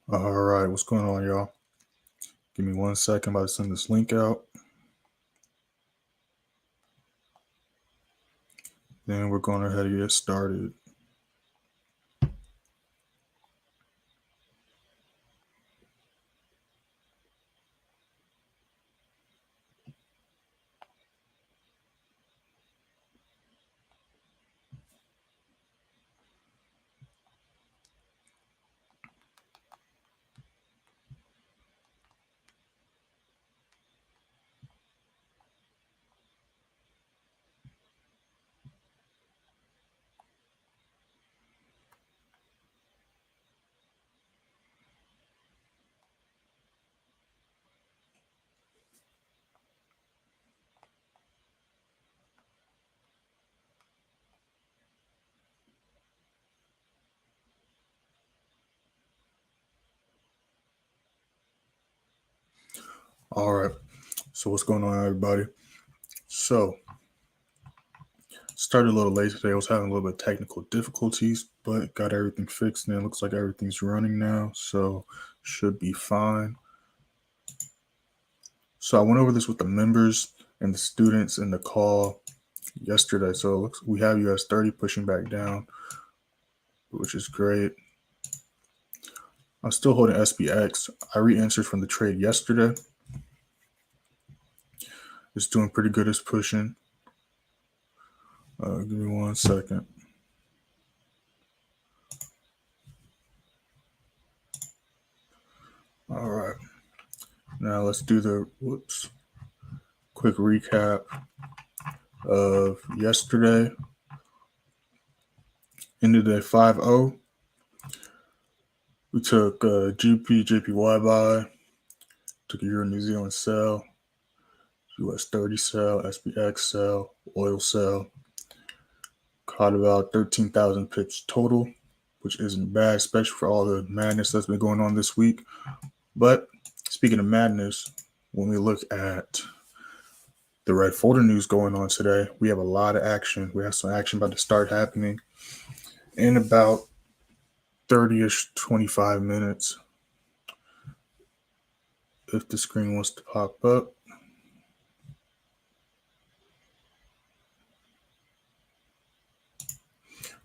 All right, what's going on, y'all? Give me 1 second. I'm about to send this link out. Then we're going ahead and get started. All right, so what's going on, everybody? So, started a little late today. I was having a little bit of technical difficulties, but got everything fixed, and it looks like everything's running now, so should be fine. So I went over this with the members and the students in the call yesterday. So it looks we have US30 pushing back down, which is great. I'm still holding SPX. I re-entered from the trade yesterday. It's doing pretty good. It's pushing. Give me 1 second. All right. Now let's do the quick recap of yesterday. Ended day 5-0. We took JPY buy, took a Euro New Zealand sell, US30 sell, SPX sell, oil sell. Caught about 13,000 pips total, which isn't bad, especially for all the madness that's been going on this week. But speaking of madness, when we look at the red folder news going on today, we have a lot of action. We have some action about to start happening in about 30-ish, 25 minutes. If the screen wants to pop up.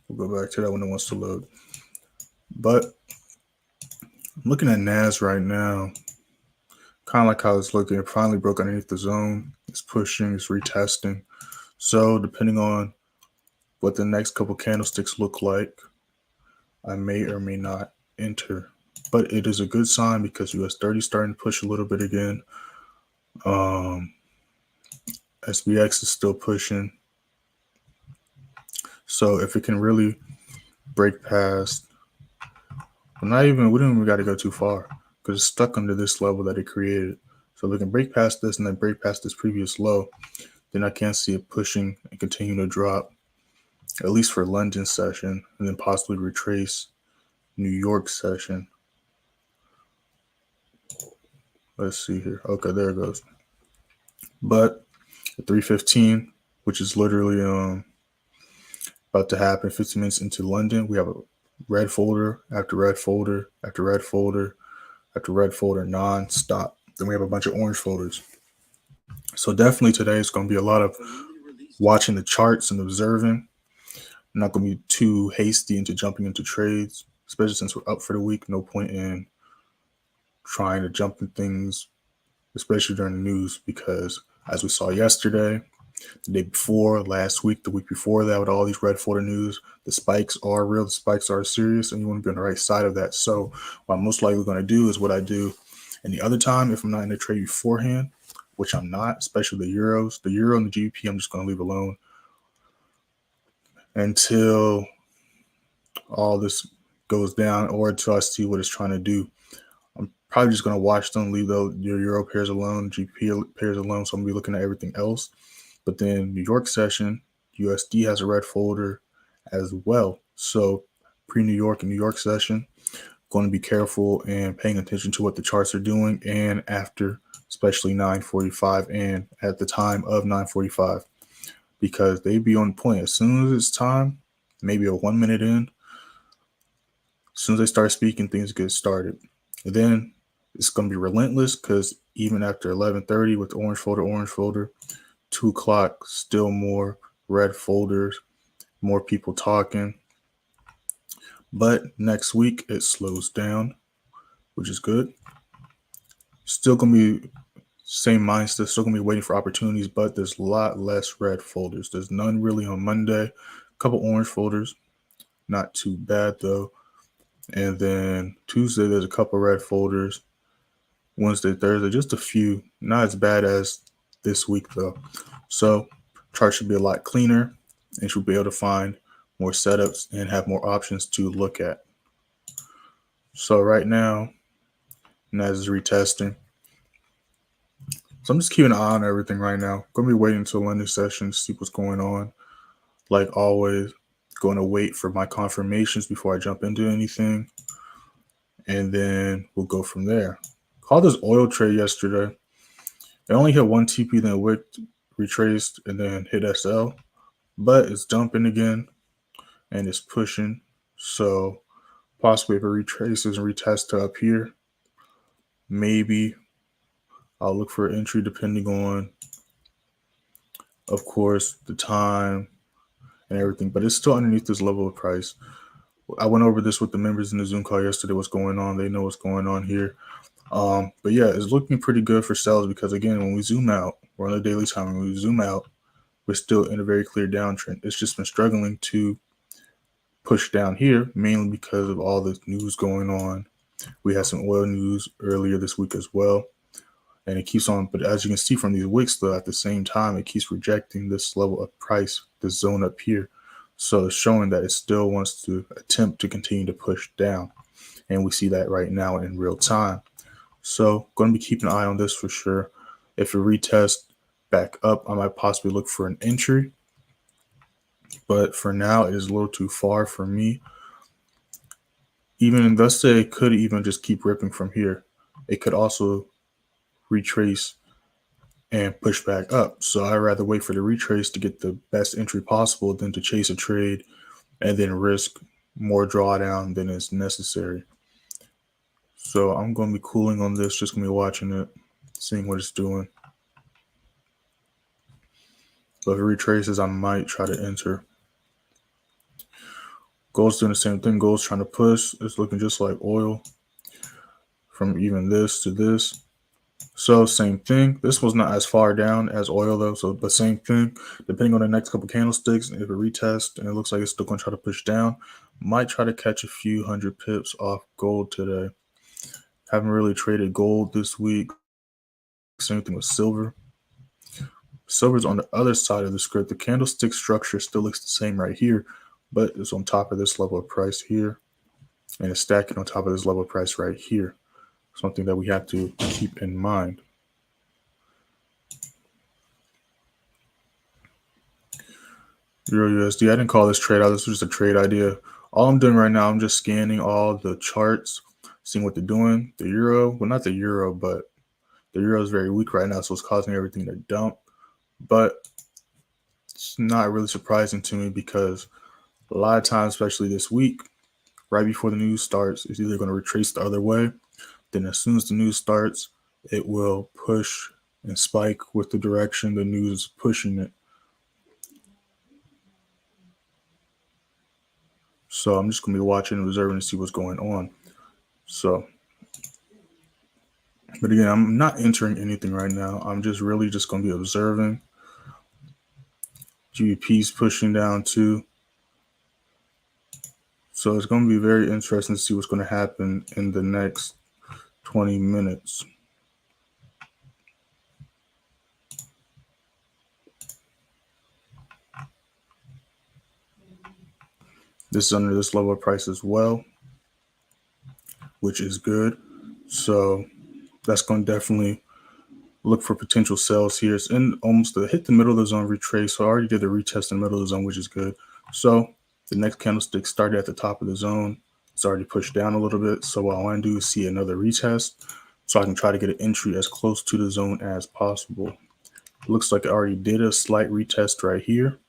We'll go back to that when it wants to load. But I'm looking at NAS right now. Kind of like how it's looking. It finally broke underneath the zone. It's pushing. It's retesting. So depending on what the next couple candlesticks look like, I may or may not enter. But it is a good sign because US30 is starting to push a little bit again. SPX is still pushing. So if it can really break past, we don't even got to go too far because it's stuck under this level that it created. So if it can break past this and then break past this previous low, then I can see it pushing and continue to drop, at least for London session, and then possibly retrace New York session. Let's see here. Okay, there it goes. But at 3:15, which is literally about to happen 15 minutes into London, we have a red folder after red folder after red folder after red folder non-stop. Then we have a bunch of orange folders. So definitely today is going to be a lot of watching the charts and observing. I'm not going to be too hasty into jumping into trades, especially since we're up for the week. No point in trying to jump in things, especially during the news, because as we saw yesterday, the day before, last week, the week before that, with all these red folder news, the spikes are real, the spikes are serious, and you want to be on the right side of that. So what I'm most likely going to do is what I do any other time if I'm not in the trade beforehand, which I'm not, especially the euros. The euro and the GBP, I'm just going to leave alone until all this goes down or until I see what it's trying to do. I'm probably just going to watch them, leave your euro pairs alone, GBP pairs alone, so I'm going to be looking at everything else. But then New York session, USD has a red folder as well. So pre-New York and New York session, going to be careful and paying attention to what the charts are doing and after, especially 9:45 and at the time of 9:45, because they be on point. As soon as it's time, maybe a 1 minute in, as soon as they start speaking, things get started. And then it's going to be relentless because even after 11:30 with the orange folder, 2 o'clock, still more red folders, more people talking. But next week it slows down, which is good. Still going to be same mindset, still going to be waiting for opportunities, but there's a lot less red folders. There's none really on Monday. A couple orange folders, not too bad though. And then Tuesday, there's a couple red folders. Wednesday, Thursday, just a few. Not as bad as this week though. So chart should be a lot cleaner and should be able to find more setups and have more options to look at. So right now, NAS is retesting. So I'm just keeping an eye on everything right now. Gonna be waiting until London session to see what's going on. Like always, going to wait for my confirmations before I jump into anything. And then we'll go from there. Called this oil trade yesterday. It only hit one TP, then wicked, retraced, and then hit SL. But it's dumping again and it's pushing. So possibly if it retraces and retests to up here, maybe I'll look for an entry depending on, of course, the time and everything. But it's still underneath this level of price. I went over this with the members in the Zoom call yesterday, what's going on. They know what's going on here. But yeah, it's looking pretty good for sales because, again, when we zoom out, we're on the daily time. When we zoom out, we're still in a very clear downtrend. It's just been struggling to push down here, mainly because of all the news going on. We had some oil news earlier this week as well, and it keeps on. But as you can see from these wicks, though, at the same time, it keeps rejecting this level of price, this zone up here. So it's showing that it still wants to attempt to continue to push down. And we see that right now in real time. So going to be keeping an eye on this for sure. If it retests back up, I might possibly look for an entry. But for now, it is a little too far for me. Even let's say it could even just keep ripping from here. It could also retrace and push back up. So I'd rather wait for the retrace to get the best entry possible than to chase a trade and then risk more drawdown than is necessary. So I'm going to be cooling on this, just going to be watching it, seeing what it's doing. But if it retraces, I might try to enter. Gold's doing the same thing. Gold's trying to push. It's looking just like oil from even this to this. So same thing. This was not as far down as oil though. So the same thing. Depending on the next couple candlesticks, if it retests and it looks like it's still going to try to push down, might try to catch a few hundred pips off gold today. Haven't really traded gold this week. Same thing with silver. Silver's on the other side of the script. The candlestick structure still looks the same right here, but it's on top of this level of price here, and it's stacking on top of this level of price right here. Something that we have to keep in mind. Euro USD. I didn't call this trade out. This was just a trade idea. All I'm doing right now, I'm just scanning all the charts, seeing what they're doing. The euro, well, not the euro, but the euro is very weak right now, so it's causing everything to dump. But it's not really surprising to me because a lot of times, especially this week, right before the news starts, it's either going to retrace the other way. Then as soon as the news starts, it will push and spike with the direction the news is pushing it. So I'm just going to be watching and observing to see what's going on. So, but again, I'm not entering anything right now. I'm just really just going to be observing. GBP's pushing down too. So it's going to be very interesting to see what's going to happen in the next 20 minutes. This is under this level of price as well, which is good. So that's going to definitely look for potential sales here. It's in almost to hit the middle of the zone retrace. So I already did the retest in the middle of the zone, which is good. So the next candlestick started at the top of the zone. It's already pushed down a little bit. So what I want to do is see another retest so I can try to get an entry as close to the zone as possible. Looks like it already did a slight retest right here.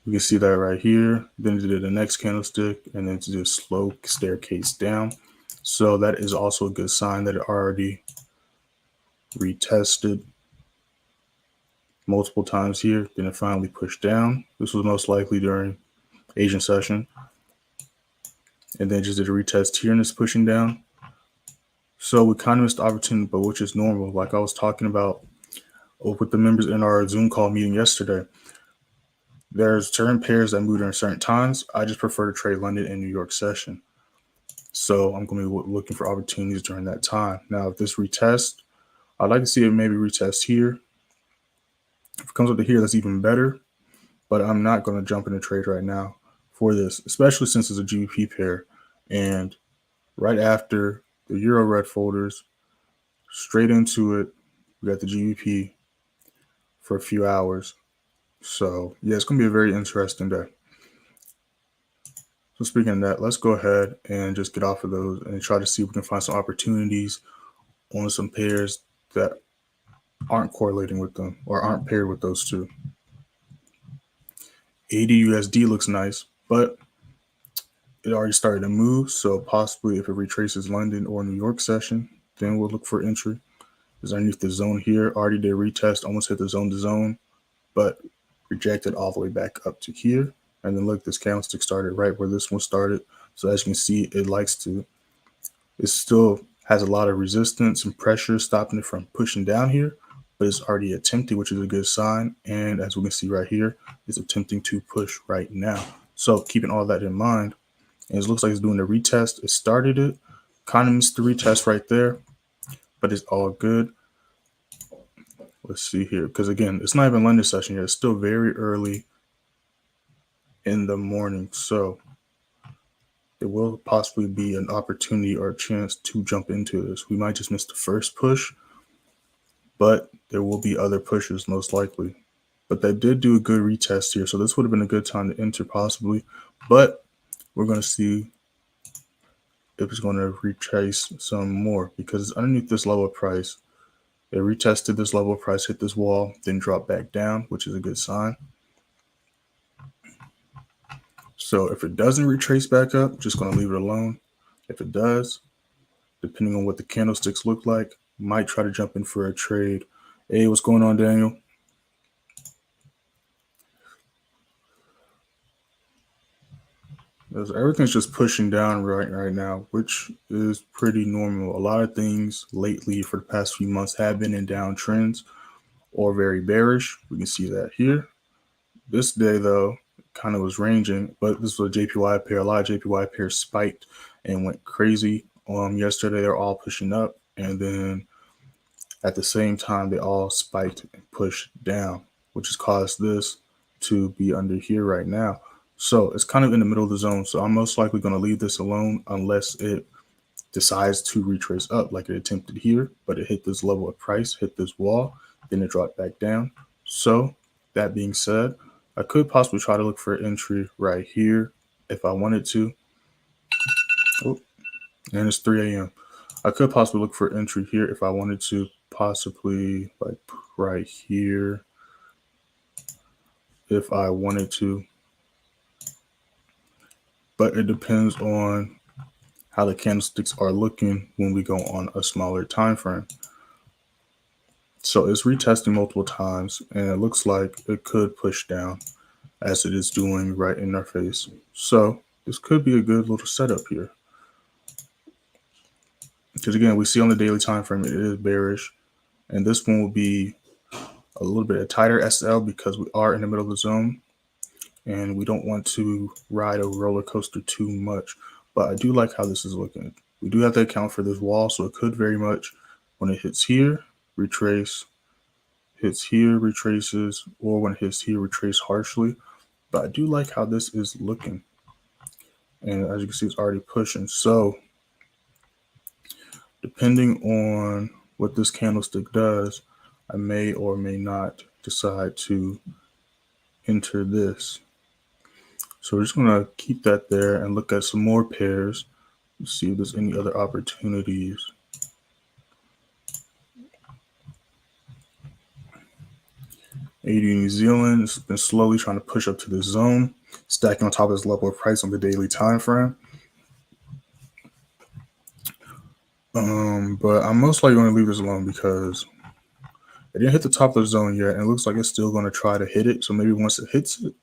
You can see that right here. Then it did the next candlestick and then it did a slow staircase down. So that is also a good sign that it already retested multiple times here. Then it finally pushed down. This was most likely during Asian session. And then just did a retest here and it's pushing down. So we kind of missed the opportunity, but which is normal. Like I was talking about with the members in our Zoom call meeting yesterday. There's certain pairs that move during certain times. I just prefer to trade London and New York session. So I'm going to be looking for opportunities during that time. Now, if this retest, I'd like to see it maybe retest here. If it comes up to here, that's even better. But I'm not going to jump in a trade right now for this, especially since it's a GBP pair. And right after the Euro red folders, straight into it, we got the GBP for a few hours. So yeah, it's going to be a very interesting day. So speaking of that, let's go ahead and just get off of those and try to see if we can find some opportunities on some pairs that aren't correlating with them or aren't paired with those two. AUD looks nice, but it already started to move. So possibly if it retraces London or New York session, then we'll look for entry. It's underneath the zone here. Already did retest, almost hit the zone to zone, but rejected all the way back up to here. And then look, this candlestick started right where this one started. So as you can see, it still has a lot of resistance and pressure stopping it from pushing down here, but it's already attempting, which is a good sign. And as we can see right here, it's attempting to push right now. So keeping all that in mind, and it looks like it's doing a retest. It started it, kind of missed the retest right there, but it's all good. Let's see here, because again, it's not even London session yet. It's still very early in the morning, so there will possibly be an opportunity or a chance to jump into this. We might just miss the first push, but there will be other pushes most likely. But they did do a good retest here, so this would have been a good time to enter possibly. But we're going to see if it's going to retrace some more because it's underneath this level of price. It retested this level of price, hit this wall, then dropped back down, which is a good sign. So if it doesn't retrace back up, just going to leave it alone. If it does, depending on what the candlesticks look like, might try to jump in for a trade. Hey, what's going on, Daniel? Everything's just pushing down right now, which is pretty normal. A lot of things lately for the past few months have been in downtrends or very bearish. We can see that here. This day, though, kind of was ranging, but this was a JPY pair. A lot of JPY pairs spiked and went crazy. Yesterday, they're all pushing up, and then at the same time, they all spiked and pushed down, which has caused this to be under here right now. So it's kind of in the middle of the zone. So I'm most likely going to leave this alone unless it decides to retrace up like it attempted here, but it hit this level of price, hit this wall, then it dropped back down. So that being said, I could possibly try to look for an entry right here if I wanted to. Oh, and it's 3 a.m. I could possibly look for entry here if I wanted to, possibly like right here if I wanted to. But it depends on how the candlesticks are looking when we go on a smaller time frame. So it's retesting multiple times, and it looks like it could push down as it is doing right in our face. So this could be a good little setup here. Because again, we see on the daily time frame it is bearish, and this one will be a little bit of tighter SL because we are in the middle of the zone, and we don't want to ride a roller coaster too much. But I do like how this is looking. We do have to account for this wall, so it could very much, when it hits here, retrace, hits here, retraces, or when it hits here, retrace harshly. But I do like how this is looking. And as you can see, it's already pushing. So depending on what this candlestick does, I may or may not decide to enter this. So we're just going to keep that there and look at some more pairs to see if there's any other opportunities. AD New Zealand has been slowly trying to push up to this zone, stacking on top of this level of price on the daily time frame. But I'm most likely going to leave this alone because it didn't hit the top of the zone yet, and it looks like it's still going to try to hit it. So maybe once it hits it,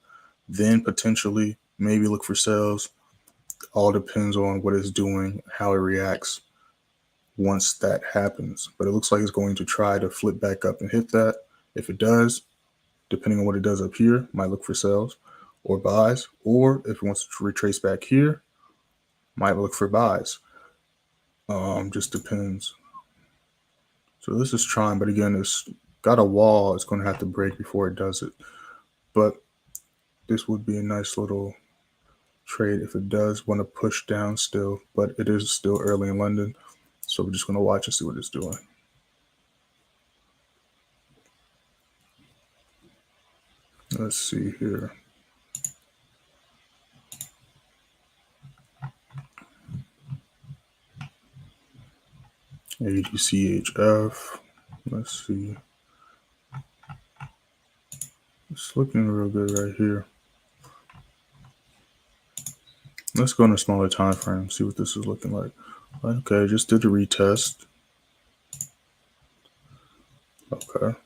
then potentially maybe look for sales. All depends on what it's doing, how it reacts once that happens. But it looks like it's going to try to flip back up and hit that. If it does, depending on what it does up here, might look for sales or buys. Or if it wants to retrace back here, might look for buys. Just depends. So this is trying, but again, it's got a wall it's going to have to break before it does it. But this would be a nice little trade if it does want to push down still, but it is still early in London. So we're just going to watch and see what it's doing. Let's see here. ADCHF. Let's see. It's looking real good right here. Let's go in a smaller time frame, see what this is looking like. Okay, just did a retest. Okay.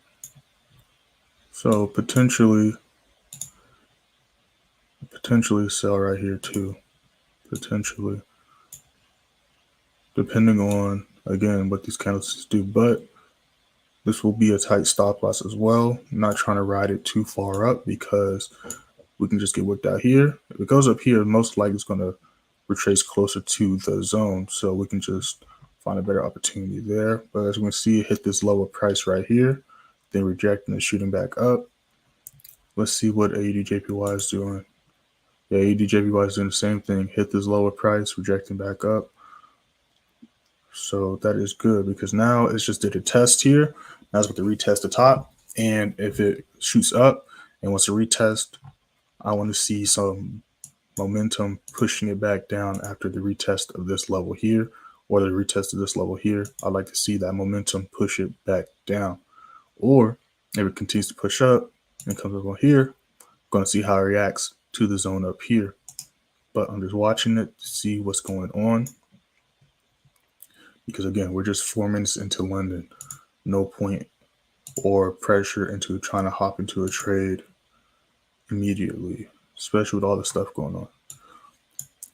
So potentially sell right here too. Potentially. Depending on, again, what these candlesticks do. But this will be a tight stop loss as well. I'm not trying to ride it too far up because we can just get whipped out here. If it goes up here, most likely it's going to retrace closer to the zone. So we can just find a better opportunity there. But as we can see, it hit this lower price right here, then rejecting and shooting back up. Let's see what AUDJPY is doing. Yeah, AUDJPY is doing the same thing. Hit this lower price, rejecting back up. So that is good because now it's just did a test here. Now it's going to retest the top. And if it shoots up and wants to retest, I want to see some momentum pushing it back down after the retest of this level here or the retest of this level here. I'd like to see that momentum push it back down. Or if it continues to push up and comes up on here, I'm going to see how it reacts to the zone up here. But I'm just watching it to see what's going on. Because again, we're just 4 minutes into London. No point or pressure into trying to hop into a trade immediately, especially with all the stuff going on.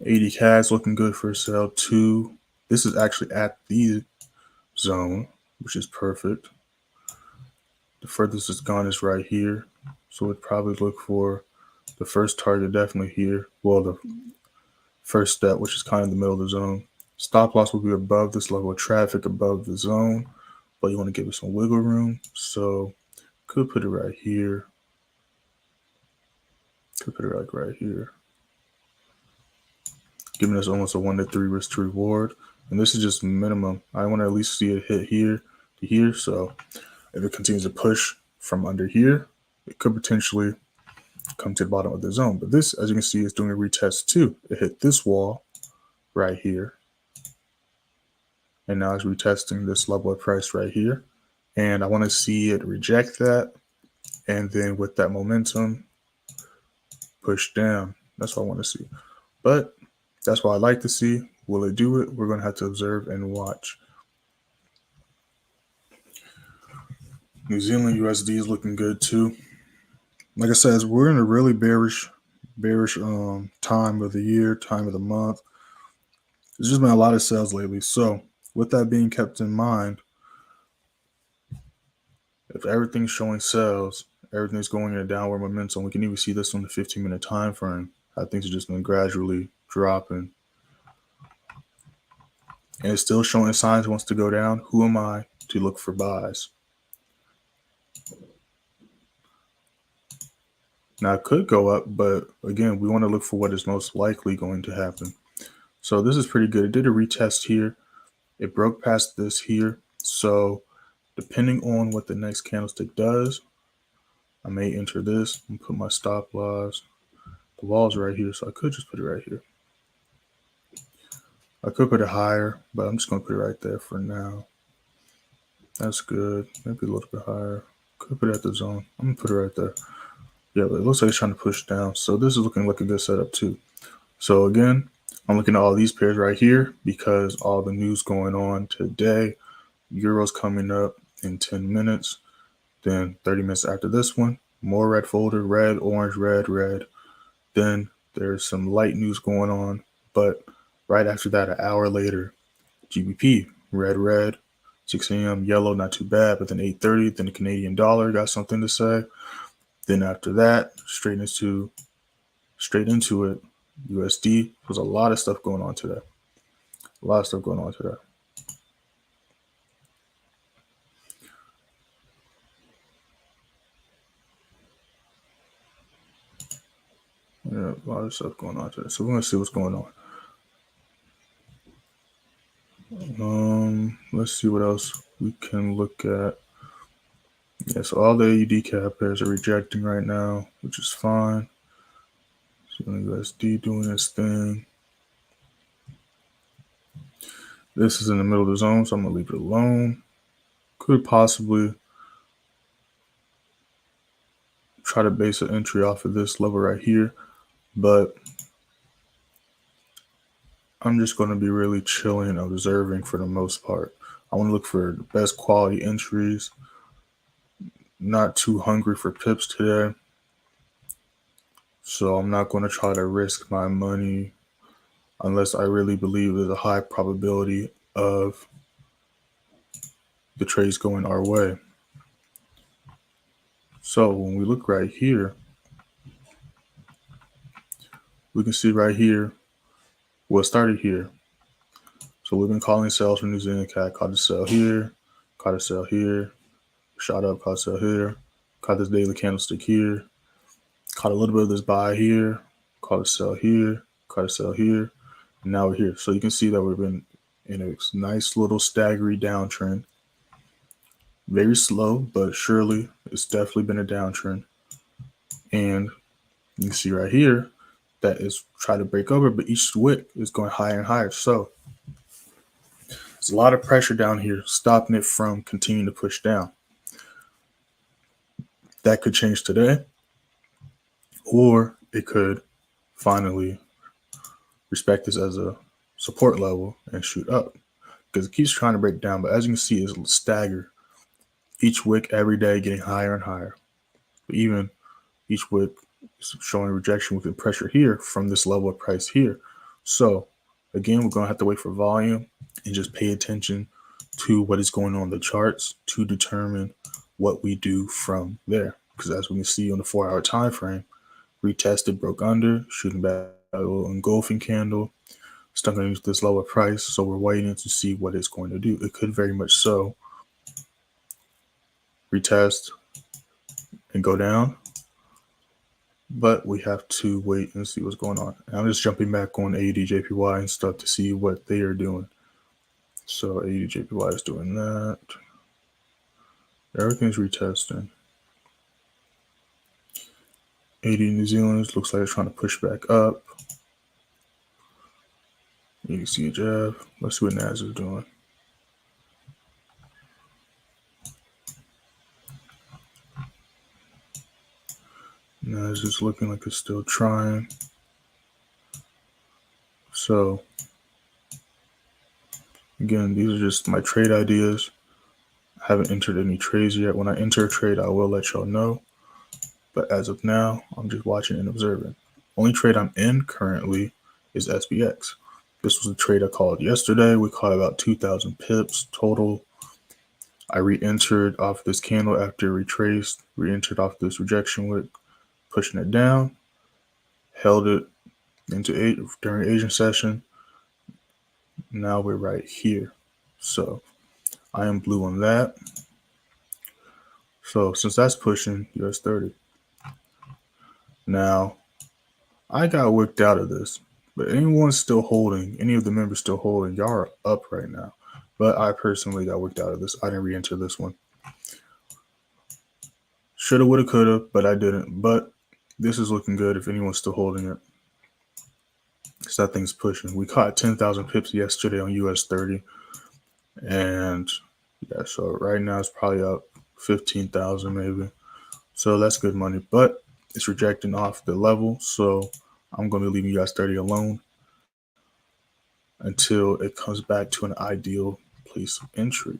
80 CAD's looking good for a sell too. This is actually at the zone, which is perfect. The furthest it's gone is right here. So we'd probably look for the first target definitely here. Well, the first step, which is kind of the middle of the zone. Stop loss will be above this level of traffic, above the zone, but you want to give it some wiggle room. So could put it right here. Could put it like right here. Giving us almost a 1 to 3 risk to reward. And this is just minimum. I want to at least see it hit here to here. So if it continues to push from under here, it could potentially come to the bottom of the zone. But this, as you can see, is doing a retest too. It hit this wall right here. And now it's retesting this level of price right here. And I want to see it reject that. And then with that momentum, push down. That's what I want to see. But that's what I like to see. Will it do it? We're going to have to observe and watch. New Zealand USD is looking good too. Like I said, we're in a really bearish time of the year, time of the month. There's just been a lot of sales lately. So with that being kept in mind, if everything's showing sales, everything's going in a downward momentum, we can even see this on the 15-minute time frame. How things are just been gradually dropping. And it's still showing signs it wants to go down. Who am I to look for buys? Now it could go up, but again, we want to look for what is most likely going to happen. So this is pretty good. It did a retest here. It broke past this here. So depending on what the next candlestick does, I may enter this and put my stop loss. The wall's right here, so I could just put it right here. I could put it higher, but I'm just going to put it right there for now. That's good. Maybe a little bit higher. Could put it at the zone. I'm gonna put it right there. Yeah, but it looks like it's trying to push down. So this is looking like a good setup too. So again, I'm looking at all these pairs right here because all the news going on today. Euro's coming up in 10 minutes. Then 30 minutes after this one, more red folder, red, orange, red, red. Then there's some light news going on. But right after that, an hour later, GBP, red, red. 6 a.m. yellow, not too bad. But then 8:30, then the Canadian dollar got something to say. Then after that, straight into it, USD. There's a lot of stuff going on today. A lot of stuff going on today. Yeah, a lot of stuff going on today. So we're gonna see what's going on. Let's see what else we can look at. Yeah, so all the AUD cap pairs are rejecting right now, which is fine. So USD doing its thing. This is in the middle of the zone, so I'm gonna leave it alone. Could possibly try to base an entry off of this level right here, but I'm just going to be really chilling and observing for the most part. I want to look for the best quality entries. Not too hungry for pips today. So I'm not going to try to risk my money unless I really believe there's a high probability of the trades going our way. So when we look right here, we can see right here, well, it started here. So we've been calling sales from New Zealand CAD, caught a sell here, caught a sell here, shot up, caught a sell here, caught this daily candlestick here, caught a little bit of this buy here, caught a sell here, caught a sell here, and now we're here. So you can see that we've been in a nice little staggery downtrend. Very slow, but surely it's definitely been a downtrend. And you can see right here that it's trying to break over, but each wick is going higher and higher. So there's a lot of pressure down here stopping it from continuing to push down. That could change today, or it could finally respect this as a support level and shoot up because it keeps trying to break down. But as you can see, it's stagger. Each wick every day getting higher and higher. But even each wick is showing rejection with the pressure here from this level of price here. So again, we're going to have to wait for volume and just pay attention to what is going on in the charts to determine what we do from there. Because as we can see on the 4-hour time frame, retested, broke under, shooting back a little engulfing candle, stuck underneath this lower price. So we're waiting to see what it's going to do. It could very much so retest and go down, but we have to wait and see what's going on. And I'm just jumping back on AUD JPY and stuff to see what they are doing. So AUD JPY is doing that. Everything's retesting. AUD New Zealand looks like it's trying to push back up. You can see a jab. Let's see what NAS is doing. NAS is looking like it's still trying. So again, these are just my trade ideas. I haven't entered any trades yet. When I enter a trade, I will let y'all know. But as of now, I'm just watching and observing. Only trade I'm in currently is SPX. This was a trade I called yesterday. We caught about 2,000 pips total. I re-entered off this candle after it retraced, re-entered off this rejection wick, pushing it down, held it into during Asian session. Now we're right here. So I am blue on that. So since that's pushing US30. Now I got wicked out of this, but anyone's still holding, any of the members still holding, y'all are up right now. But I personally got wicked out of this. I didn't re-enter this one. Shoulda, woulda, coulda, but I didn't. But this is looking good if anyone's still holding it. So that thing's pushing. We caught 10,000 pips yesterday on US30. And yeah, so right now it's probably up 15,000 maybe. So that's good money, but it's rejecting off the level. So I'm going to leave US30 alone until it comes back to an ideal place of entry,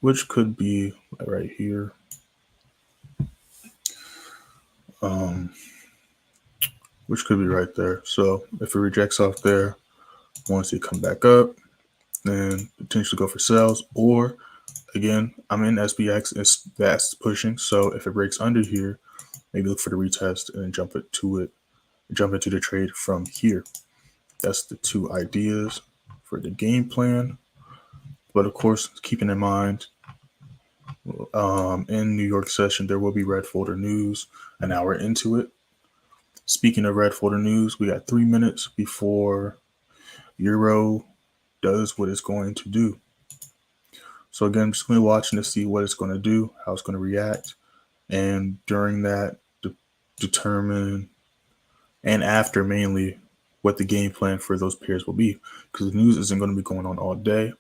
which could be right here. Which could be right there. So if it rejects off there, once it come back up, then potentially go for sales. Or again, I'm in SPX, that's pushing. So if it breaks under here, maybe look for the retest and jump into the trade from here. That's the two ideas for the game plan. But of course, keeping in mind, in New York session, there will be red folder news an hour into it. Speaking of red folder news, we got 3 minutes before Euro does what it's going to do. So again, I'm just going to be watching to see what it's going to do, how it's going to react, and during that, determine, and after mainly, what the game plan for those pairs will be, because the news isn't going to be going on all day.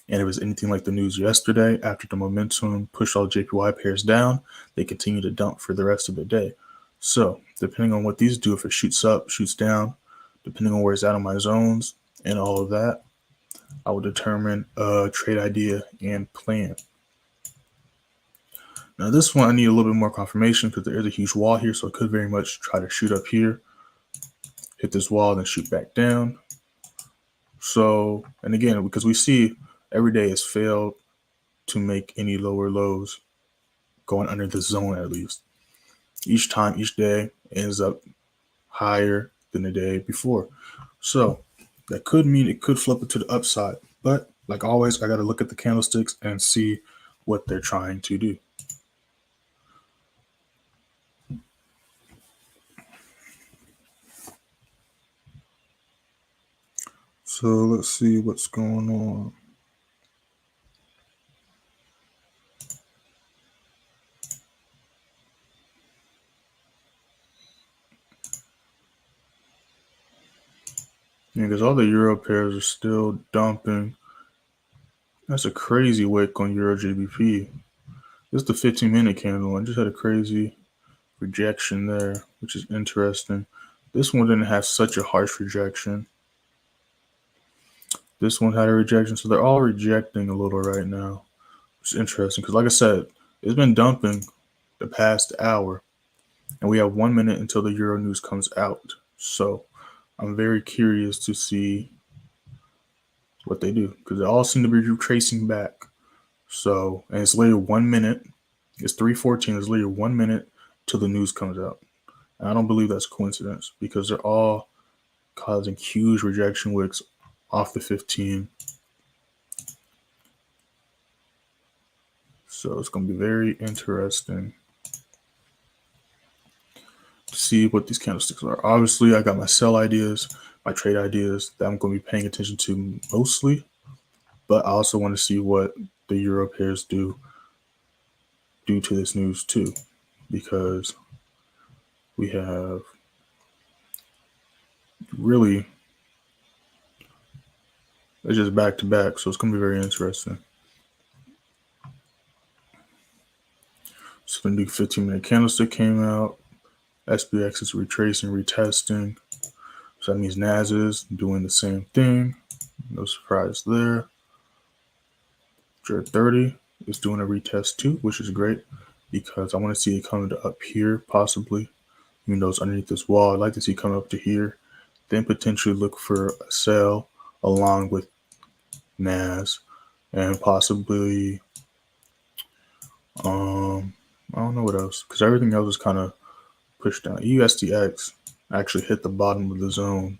And if it was anything like the news yesterday, after the momentum pushed all JPY pairs down, they continue to dump for the rest of the day. So depending on what these do, if it shoots up, shoots down, depending on where it's at on my zones and all of that, I will determine a trade idea and plan. Now this one I need a little bit more confirmation because there is a huge wall here, so I could very much try to shoot up here, hit this wall, then shoot back down. So, and again, because we see every day has failed to make any lower lows going under the zone at least. Each time, each day ends up higher than the day before. So that could mean it could flip it to the upside. But like always, I got to look at the candlesticks and see what they're trying to do. So let's see what's going on. Yeah, because all the euro pairs are still dumping. That's a crazy wick on Euro GBP. This is the 15-minute candle. I just had a crazy rejection there, which is interesting. This one didn't have such a harsh rejection. This one had a rejection, so they're all rejecting a little right now, which is interesting because, like I said, it's been dumping the past hour, and we have 1 minute until the Euro news comes out. So I'm very curious to see what they do because they all seem to be retracing back. So, and it's literally 1 minute. It's 3:14. It's literally 1 minute till the news comes out. And I don't believe that's coincidence because they're all causing huge rejection wicks off the 15. So it's going to be very interesting to see what these candlesticks are. Obviously, I got my sell ideas, my trade ideas that I'm going to be paying attention to mostly, but I also want to see what the euro pairs do due to this news too, because we have really, it's just back to back, so it's going to be very interesting. So the new 15-minute candlestick came out. SPX is retracing, retesting. So that means NAS is doing the same thing. No surprise there. US30 is doing a retest too, which is great because I want to see it coming to up here possibly. Even though it's underneath this wall, I'd like to see it come up to here. Then potentially look for a sell along with NAS and possibly I don't know what else because everything else is kind of pushed down. USDX actually hit the bottom of the zone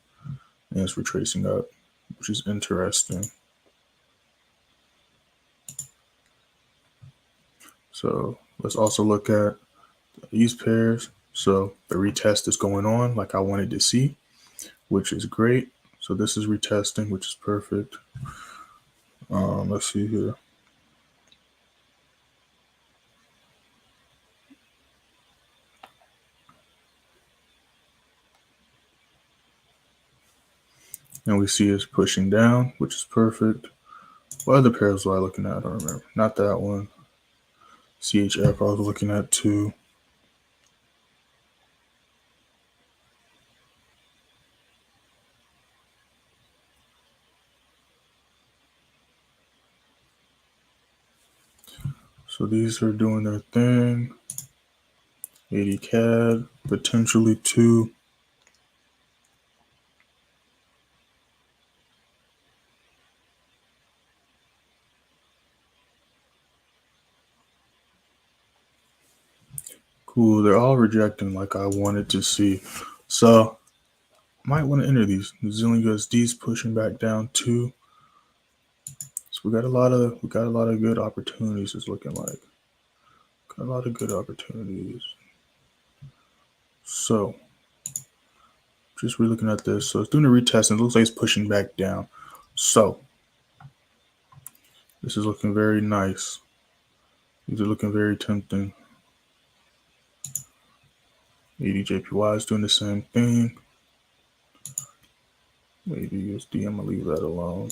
and it's retracing up, which is interesting. So let's also look at these pairs. So the retest is going on like I wanted to see, which is great. So this is retesting, which is perfect. Let's see here. And we see it's pushing down, which is perfect. What other pairs was I looking at? I don't remember. Not that one. CHF I was looking at too. So these are doing their thing. 80 CAD, potentially 2. Cool, they're all rejecting like I wanted to see. So might want to enter these. New Zealand USD's pushing back down too. So we got a lot of good opportunities. It's looking like got a lot of good opportunities. So just re-looking at this. So it's doing a retest and it looks like it's pushing back down. So this is looking very nice. These are looking very tempting. ADJPY is doing the same thing. ADUSD, I'm gonna leave that alone.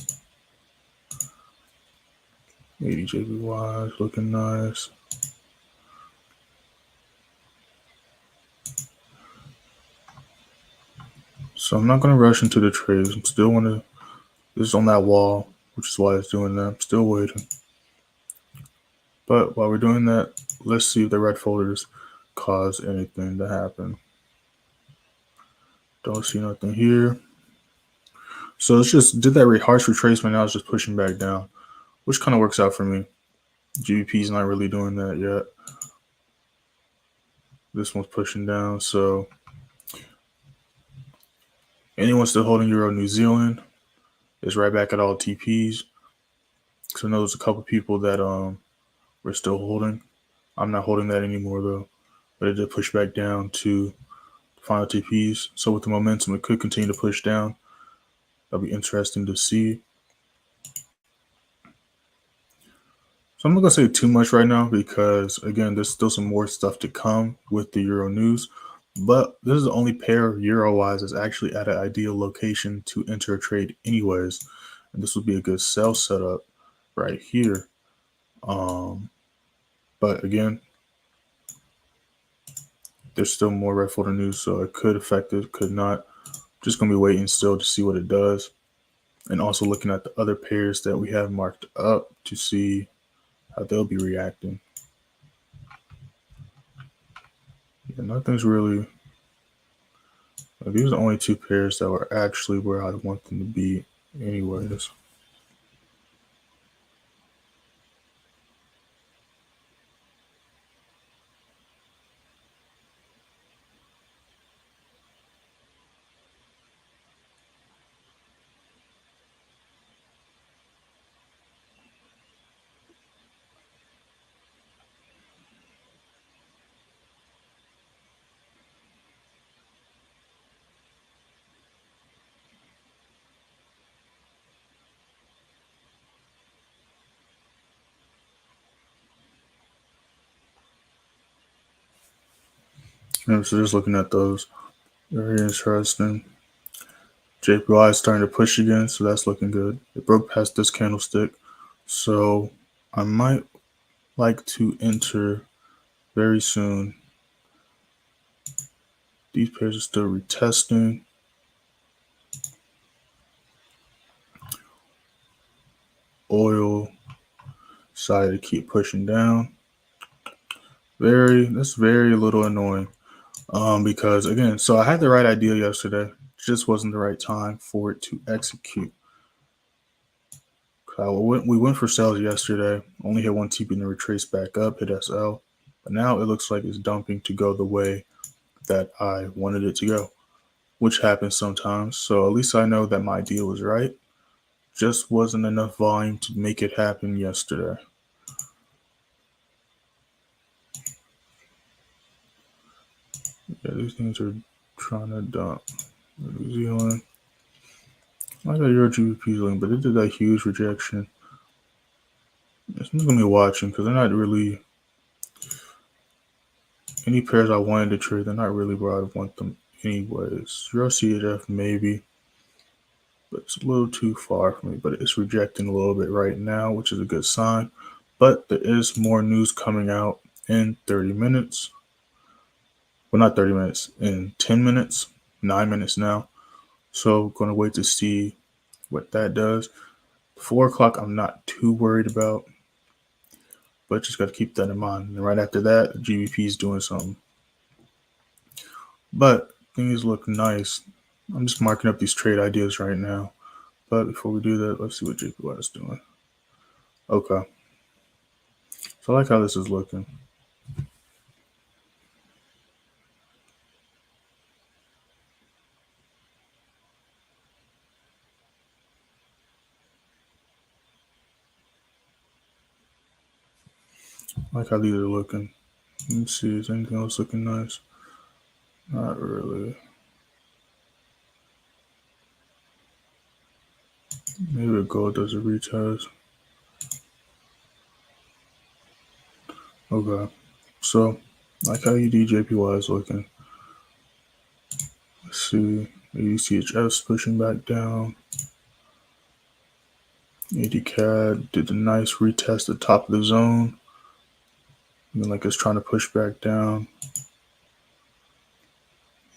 ADJPY is looking nice. So I'm not gonna rush into the trades. I'm still wanna. This is on that wall, which is why it's doing that. I'm still waiting. But while we're doing that, let's see if the red folders cause anything to happen. Don't see nothing here. So it's just did that harsh retracement. Now it's just pushing back down, which kind of works out for me. GBP is not really doing that yet. This one's pushing down. So anyone still holding Euro New Zealand is right back at all TPs. So I know there's a couple people that we're still holding. I'm not holding that anymore though, but it did push back down to final TPs. So with the momentum, it could continue to push down. That'll be interesting to see. So I'm not gonna say too much right now because again, there's still some more stuff to come with the Euro news. But this is the only pair Euro-wise that's actually at an ideal location to enter a trade anyways. And this would be a good sell setup right here. But again, there's still more red folder news, so it could affect it, could not. Just gonna be waiting still to see what it does. And also looking at the other pairs that we have marked up to see how they'll be reacting. Yeah, nothing's really. These are the only two pairs that were actually where I want them to be anyways. And so just looking at those, very interesting. JPY is starting to push again, so that's looking good. It broke past this candlestick, so I might like to enter very soon. These pairs are still retesting. Oil decided to keep pushing down. That's very little annoying. Because again, so I had the right idea yesterday, just wasn't the right time for it to execute. We went for sales yesterday, only hit one TP and then retraced back up, hit SL, but now it looks like it's dumping to go the way that I wanted it to go, which happens sometimes. So at least I know that my deal was right. Just wasn't enough volume to make it happen yesterday. Yeah, these things are trying to dump. New Zealand. I got Euro GBP link, but it did that huge rejection. Someone's gonna be watching because they're not really any pairs I wanted to trade. They're not really where I want them anyways. Euro CHF maybe, but it's a little too far for me. But it's rejecting a little bit right now, which is a good sign. But there is more news coming out in 30 minutes. Well, not 30 minutes, in 10 minutes, 9 minutes now. So going to wait to see what that does. 4 o'clock, I'm not too worried about, but just got to keep that in mind. And right after that, GBP is doing something. But things look nice. I'm just marking up these trade ideas right now. But before we do that, let's see what JPY is doing. Okay. So I like how this is looking. I like how these are looking. Let's see, is anything else looking nice? Not really. Maybe the gold does a retest. Okay. So, like how UDJPY is looking. Let's see. ADCHS pushing back down. ADCAD did a nice retest at the top of the zone. Like it's trying to push back down.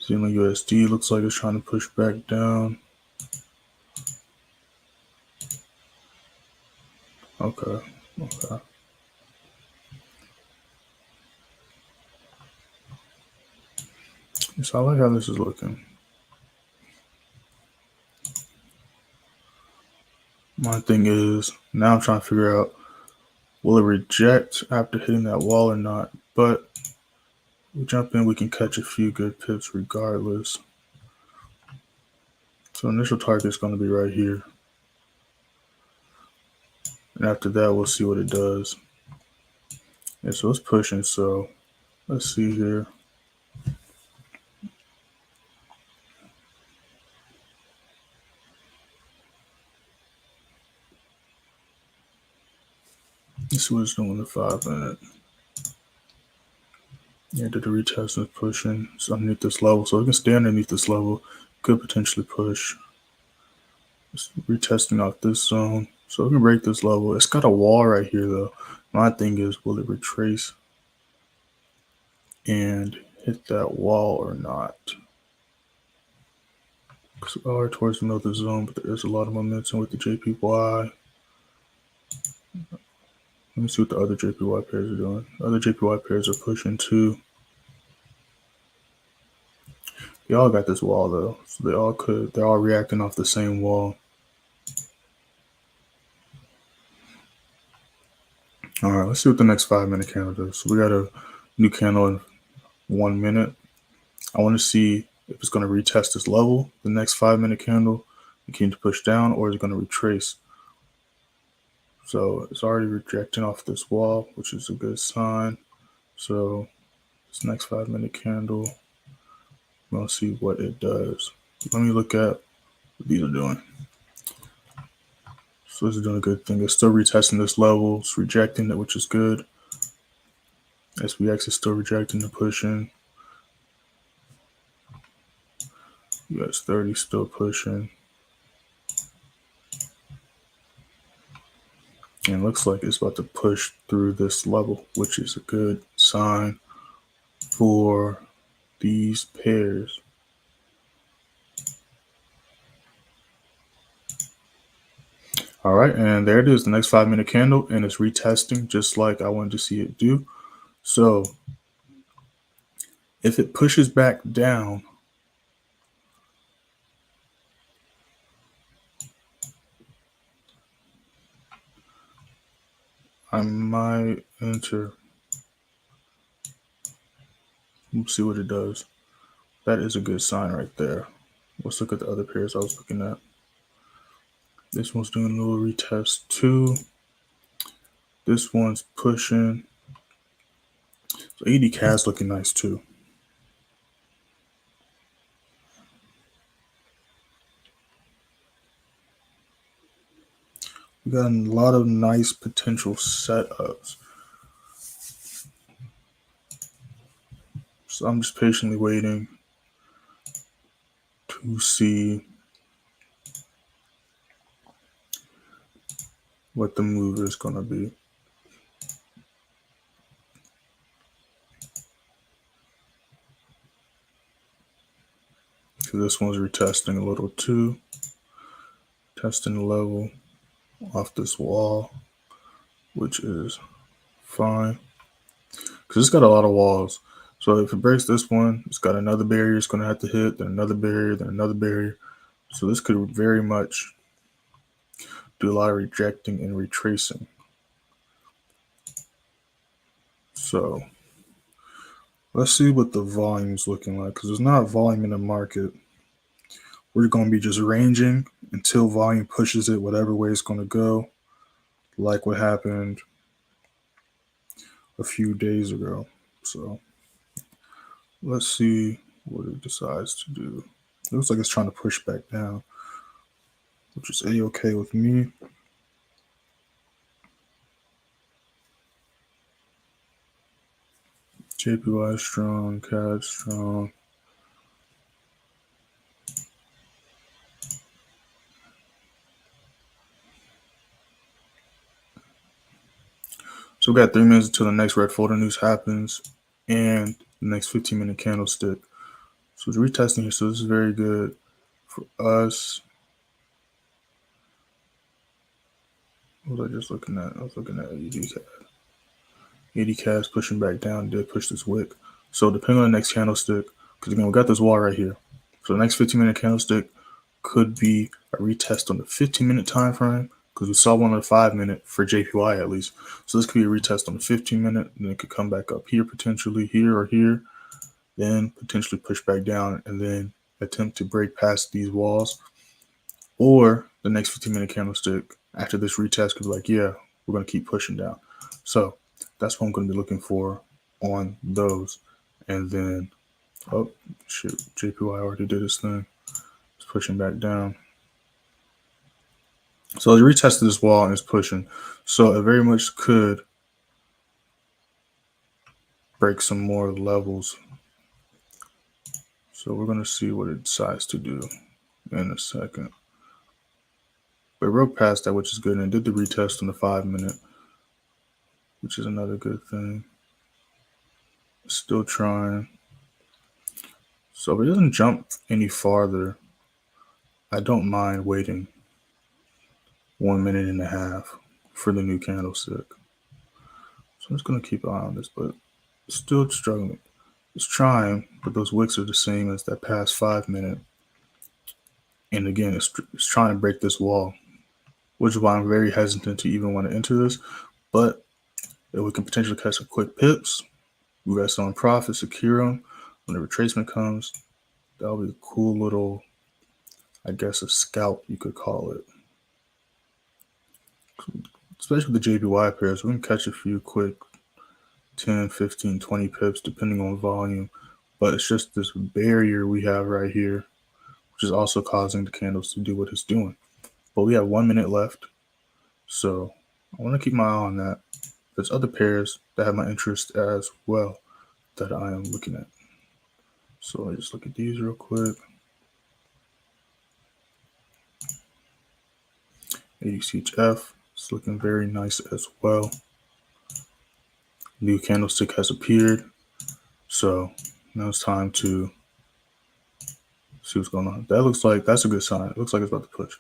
Zealand USD looks like it's trying to push back down. Okay. So I like how this is looking. My thing is, now I'm trying to figure out, will it reject after hitting that wall or not? But we jump in, we can catch a few good pips regardless. So initial target is going to be right here. And after that, we'll see what it does. Yeah, so it's pushing. So let's see here. Let's see what it's doing in the 5 minute. Yeah, did the retest is pushing. It's underneath this level. So it can stay underneath this level. Could potentially push. It's retesting off this zone. So it can break this level. It's got a wall right here though. My thing is, will it retrace and hit that wall or not? Because we are towards the middle of the zone, but there is a lot of momentum with the JPY. Let me see what the other JPY pairs are doing. The other JPY pairs are pushing too. They all got this wall though, so they're all reacting off the same wall. All right, let's see what the next 5 minute candle does. So we got a new candle in 1 minute. I want to see if it's going to retest this level, the next 5 minute candle, continue to push down, or is it going to retrace? So it's already rejecting off this wall, which is a good sign. So this next 5 minute candle, we're going to see what it does. Let me look at what these are doing. So this is doing a good thing. It's still retesting this level. It's rejecting it, which is good. SPX is still rejecting the pushing. US30 still pushing. And it looks like it's about to push through this level, which is a good sign for these pairs. All right, and there it is, the next 5 minute candle, and it's retesting just like I wanted to see it do. So if it pushes back down, I might enter. We'll see what it does. That is a good sign right there. Let's look at the other pairs I was looking at. This one's doing a little retest too. This one's pushing. So EDCA's looking nice too. We got a lot of nice potential setups. So I'm just patiently waiting to see what the move is going to be. So this one's retesting a little too. Testing the level off this wall, which is fine. Because it's got a lot of walls. So if it breaks this one, it's got another barrier it's going to have to hit, then another barrier, then another barrier. So this could very much do a lot of rejecting and retracing. So let's see what the volume's looking like, because there's not volume in the market. We're going to be just ranging until volume pushes it whatever way it's going to go, like what happened a few days ago. So let's see what it decides to do. It looks like it's trying to push back down, which is a-okay with me. JPY strong, CAD strong. So we got 3 minutes until the next red folder news happens and the next 15-minute candlestick. So it's retesting here, so this is very good for us. What was I just looking at? I was looking at ADCAD. ADCAD is pushing back down, did push this wick. So depending on the next candlestick, because again, we got this wall right here. So the next 15-minute candlestick could be a retest on the 15-minute time frame, because we saw one on the 5-minute for JPY at least. So this could be a retest on the 15-minute, and then it could come back up here potentially, here or here, then potentially push back down and then attempt to break past these walls. Or the next 15-minute candlestick after this retest could be like, yeah, we're going to keep pushing down. So that's what I'm going to be looking for on those. And then, oh, shit, JPY already did his thing. It's pushing back down. So it retested this wall and it's pushing. So it very much could break some more levels. So we're going to see what it decides to do in a second. But it broke past that, which is good, and it did the retest on the 5-minute, which is another good thing. Still trying. So if it doesn't jump any farther, I don't mind waiting 1.5 minutes for the new candlestick. So I'm just going to keep an eye on this, but it's still struggling. It's trying, but those wicks are the same as that past 5-minute. And again, it's trying to break this wall, which is why I'm very hesitant to even want to enter this. But if we can potentially catch some quick pips, we got some profit, secure them. When the retracement comes, that'll be a cool little, I guess, a scalp, you could call it. Especially with the JPY pairs, we can catch a few quick 10, 15, 20 pips, depending on volume. But it's just this barrier we have right here, which is also causing the candles to do what it's doing. But we have 1 minute left. So I want to keep my eye on that. There's other pairs that have my interest as well that I am looking at. So I just look at these real quick. ADCHF is looking very nice as well. New candlestick has appeared. So now it's time to see what's going on. That looks like, that's a good sign. It looks like it's about to push.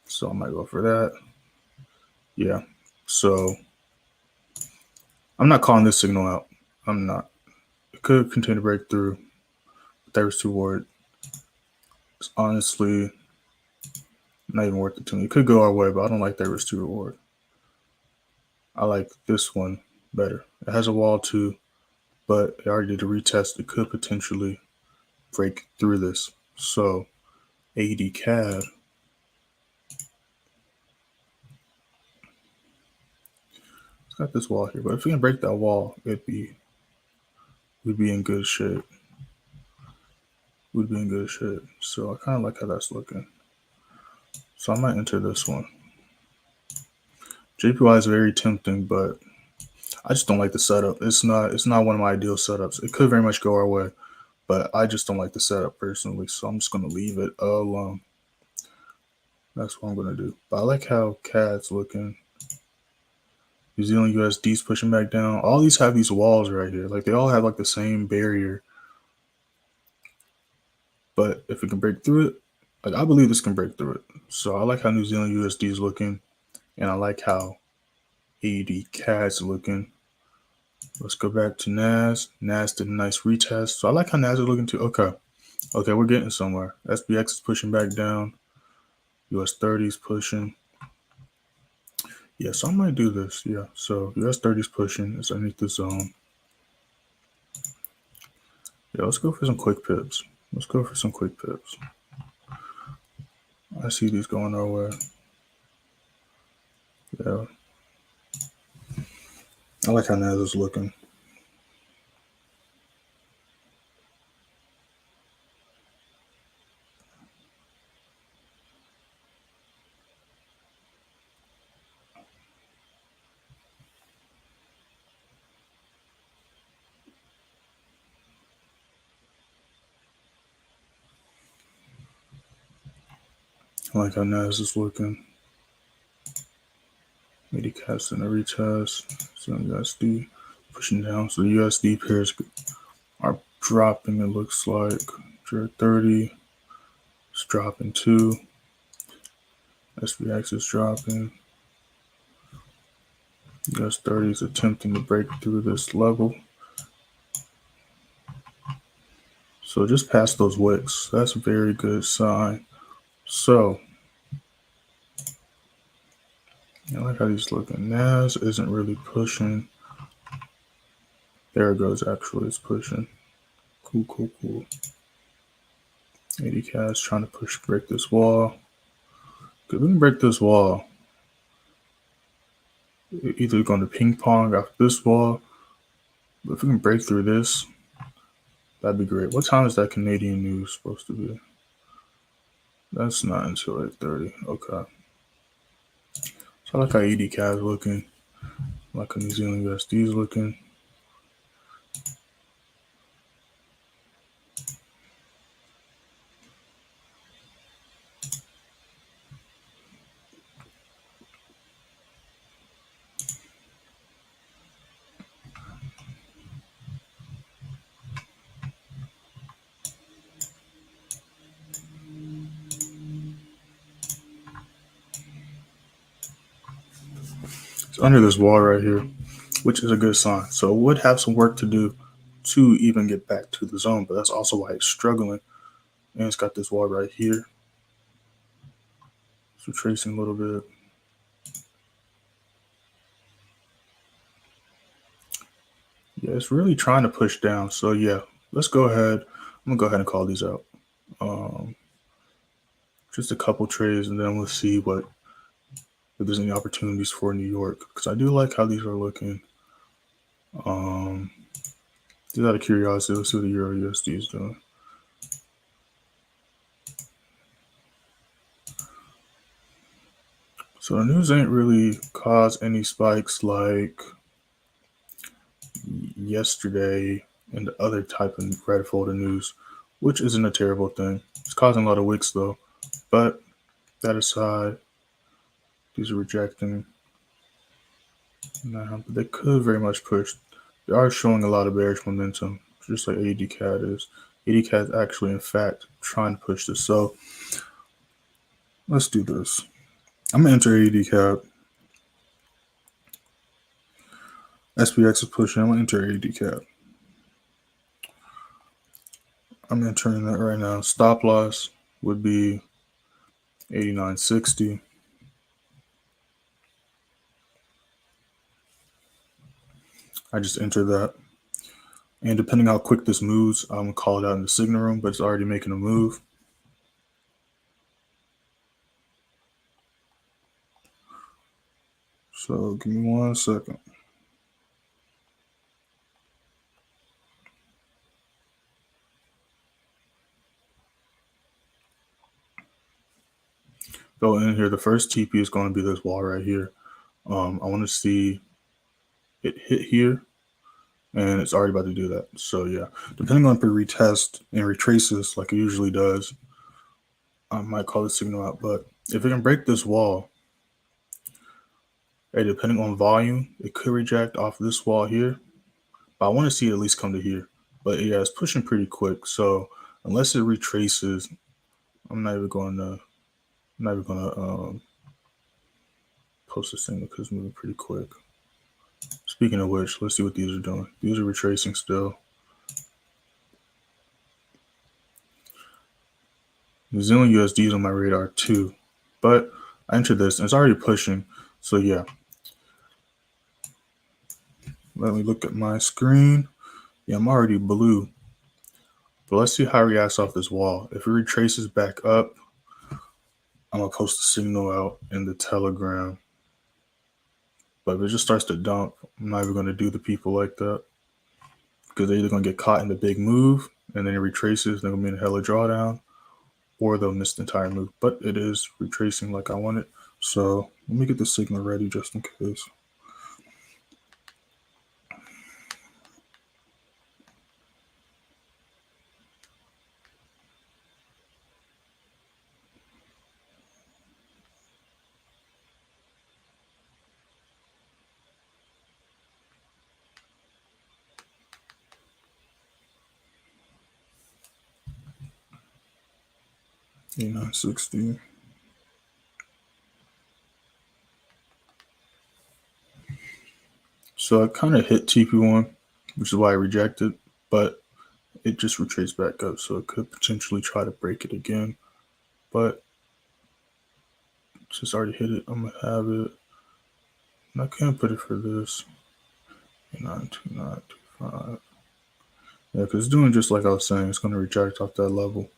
So I might go for that. Yeah. So I'm not calling this signal out. I'm not. It could continue to break through. But there was too worried. It's honestly not even worth it to me. It could go our way, but I don't like that risk to reward. I like this one better. It has a wall too, but it already did a retest. It could potentially break through this. So ADCAD, it's got this wall here, but if we can break that wall, we'd be in good shape. We'd be in good shape. So I kind of like how that's looking. So I might enter this one. JPY is very tempting, but I just don't like the setup. It's not one of my ideal setups. It could very much go our way, but I just don't like the setup personally. So I'm just going to leave it alone. That's what I'm going to do. But I like how CAD's looking. New Zealand USD's pushing back down. All these have these walls right here. Like they all have like the same barrier. But if it can break through it, like I believe this can break through it. So I like how New Zealand USD is looking, and I like how AUD CAD's looking. Let's go back to NAS. NAS did a nice retest. So I like how NAS is looking too. Okay, we're getting somewhere. SPX is pushing back down. US30 is pushing. Yeah, so I might do this. Yeah, so US30 is pushing. It's underneath the zone. Yeah, let's go for some quick pips. I see these going our way. Yeah. I like how NAS is looking. I like how NAS is looking. Medicats in a retest. So USD pushing down. So the USD pairs are dropping, it looks like. 30 is dropping too. SPX is dropping. US30 is attempting to break through this level. So just past those wicks. That's a very good sign. So I like how he's looking. NAS isn't really pushing. There it goes, actually, it's pushing. Cool. 80 cash trying to break this wall. If we can break this wall, either going to ping pong after this wall, but if we can break through this, that'd be great. What time is that Canadian news supposed to be? That's not until 8:30. Okay. So I like how EDCAD is looking. I like how New Zealand USD is looking. It's under this wall right here, which is a good sign. So it would have some work to do to even get back to the zone, but that's also why it's struggling. And it's got this wall right here. So tracing a little bit. Yeah, it's really trying to push down. So yeah, let's go ahead. I'm gonna go ahead and call these out. Just a couple trades, and then we'll see if there's any opportunities for New York, because I do like how these are looking. Just out of curiosity, let's see what the Euro USD is doing. So the news ain't really caused any spikes like yesterday and the other type of red folder news, which isn't a terrible thing. It's causing a lot of wicks though. But that aside, these are rejecting. Nah, but they could very much push. They are showing a lot of bearish momentum, just like ADCAD is. ADCAD is actually, in fact, trying to push this. So let's do this. I'm gonna enter ADCAD. SPX is pushing. I'm gonna enter ADCAD. I'm entering that right now. Stop loss would be 89.60. I just entered that. And depending how quick this moves, I'm gonna call it out in the signal room, but it's already making a move. So give me 1 second. Go in here. The first TP is going to be this wall right here. I want to see it hit here, and it's already about to do that. So yeah, depending on if it retests and retraces like it usually does, I might call the signal out. But if it can break this wall, hey, depending on volume, it could reject off this wall here. But I want to see it at least come to here. But yeah, it's pushing pretty quick. So unless it retraces, I'm not even going to post this thing because it's moving pretty quick. Speaking of which, let's see what these are doing. These are retracing still. New Zealand USD is on my radar too, but I entered this and it's already pushing. So yeah, let me look at my screen. Yeah, I'm already blue. But let's see how it reacts off this wall. If it retraces back up, I'm going to post a signal out in the Telegram. But if it just starts to dump, I'm not even going to do the people like that. Because they're either going to get caught in the big move, and then it retraces, they're going to be in a hella drawdown, or they'll miss the entire move. But it is retracing like I want it. So let me get the signal ready just in case. E960. So I kind of hit TP1, which is why I rejected, but it just retraced back up. So it could potentially try to break it again, but since I already hit it, I'm going to have it. And I can't put it for this. 92925. Yeah, because it's doing just like I was saying. It's going to reject off that level.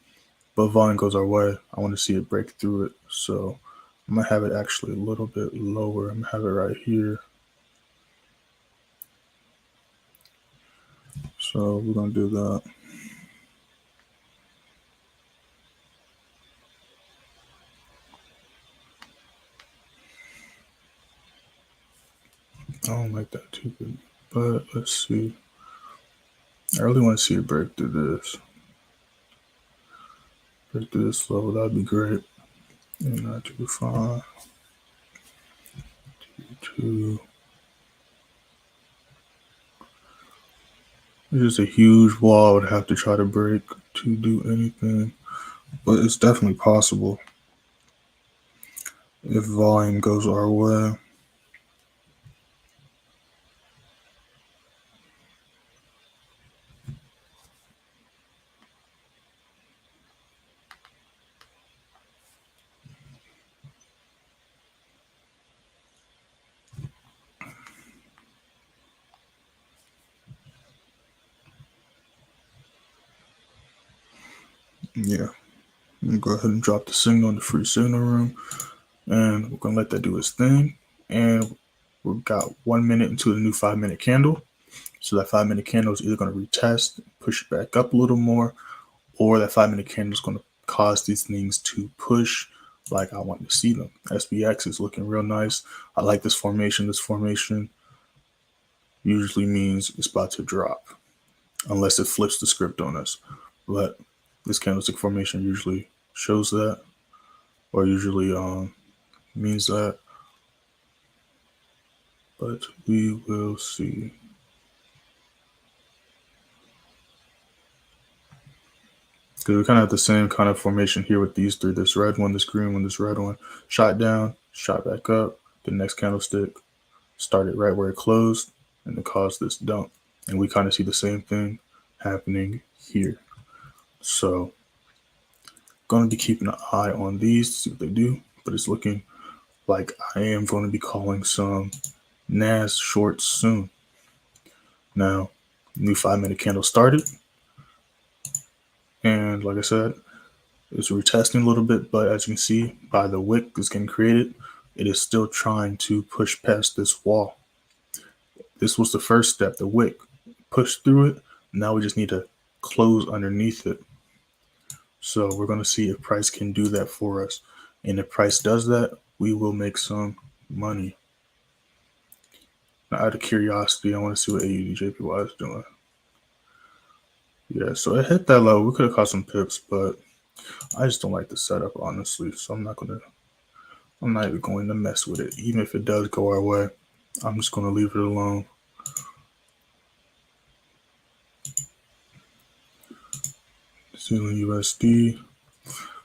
But volume goes our way. I want to see it break through it. So I'm going to have it actually a little bit lower. I'm going to have it right here. So we're going to do that. I don't like that too good. But let's see. I really want to see it break through this. Break through this level. That'd be great. 925. 2. It's just a huge wall I would have to try to break to do anything. But it's definitely possible if volume goes our way. Yeah. I'm gonna go ahead and drop the signal in the free signal room, and we're gonna let that do its thing. And we've got 1 minute into the new 5-minute candle. So that 5-minute candle is either gonna retest, push it back up a little more, or that 5-minute candle is gonna cause these things to push like I want to see them. SPX is looking real nice. I like this formation. This formation usually means it's about to drop, unless it flips the script on us. But this candlestick formation usually shows that, or usually means that. But we will see. Because we kind of have the same kind of formation here with these three. This red one, this green one, this red one. Shot down, shot back up. The next candlestick started right where it closed, and it caused this dump. And we kind of see the same thing happening here. So going to be keeping an eye on these to see what they do. But it's looking like I am going to be calling some NAS shorts soon. Now, new 5-minute candle started. And like I said, it's retesting a little bit, but as you can see by the wick that's getting created, it is still trying to push past this wall. This was the first step, the wick. Push through it. Now we just need to close underneath it. So we're going to see if price can do that for us. And if price does that, we will make some money. Now, out of curiosity, I want to see what AUDJPY is doing. Yeah, so it hit that level. We could have caught some pips, but I just don't like the setup, honestly. So I'm not even going to mess with it. Even if it does go our way, I'm just going to leave it alone. Zealand USD.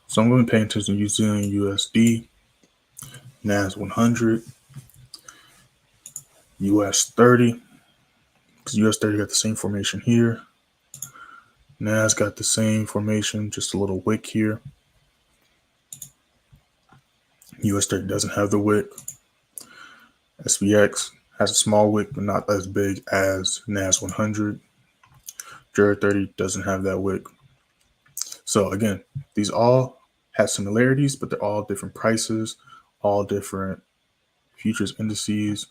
So I'm going to pay attention to New Zealand USD, NAS100, US30, because US30 got the same formation here. NAS got the same formation, just a little wick here. US30 doesn't have the wick. SPX has a small wick, but not as big as NAS100. US30 doesn't have that wick. So again, these all have similarities, but they're all different prices, all different futures indices,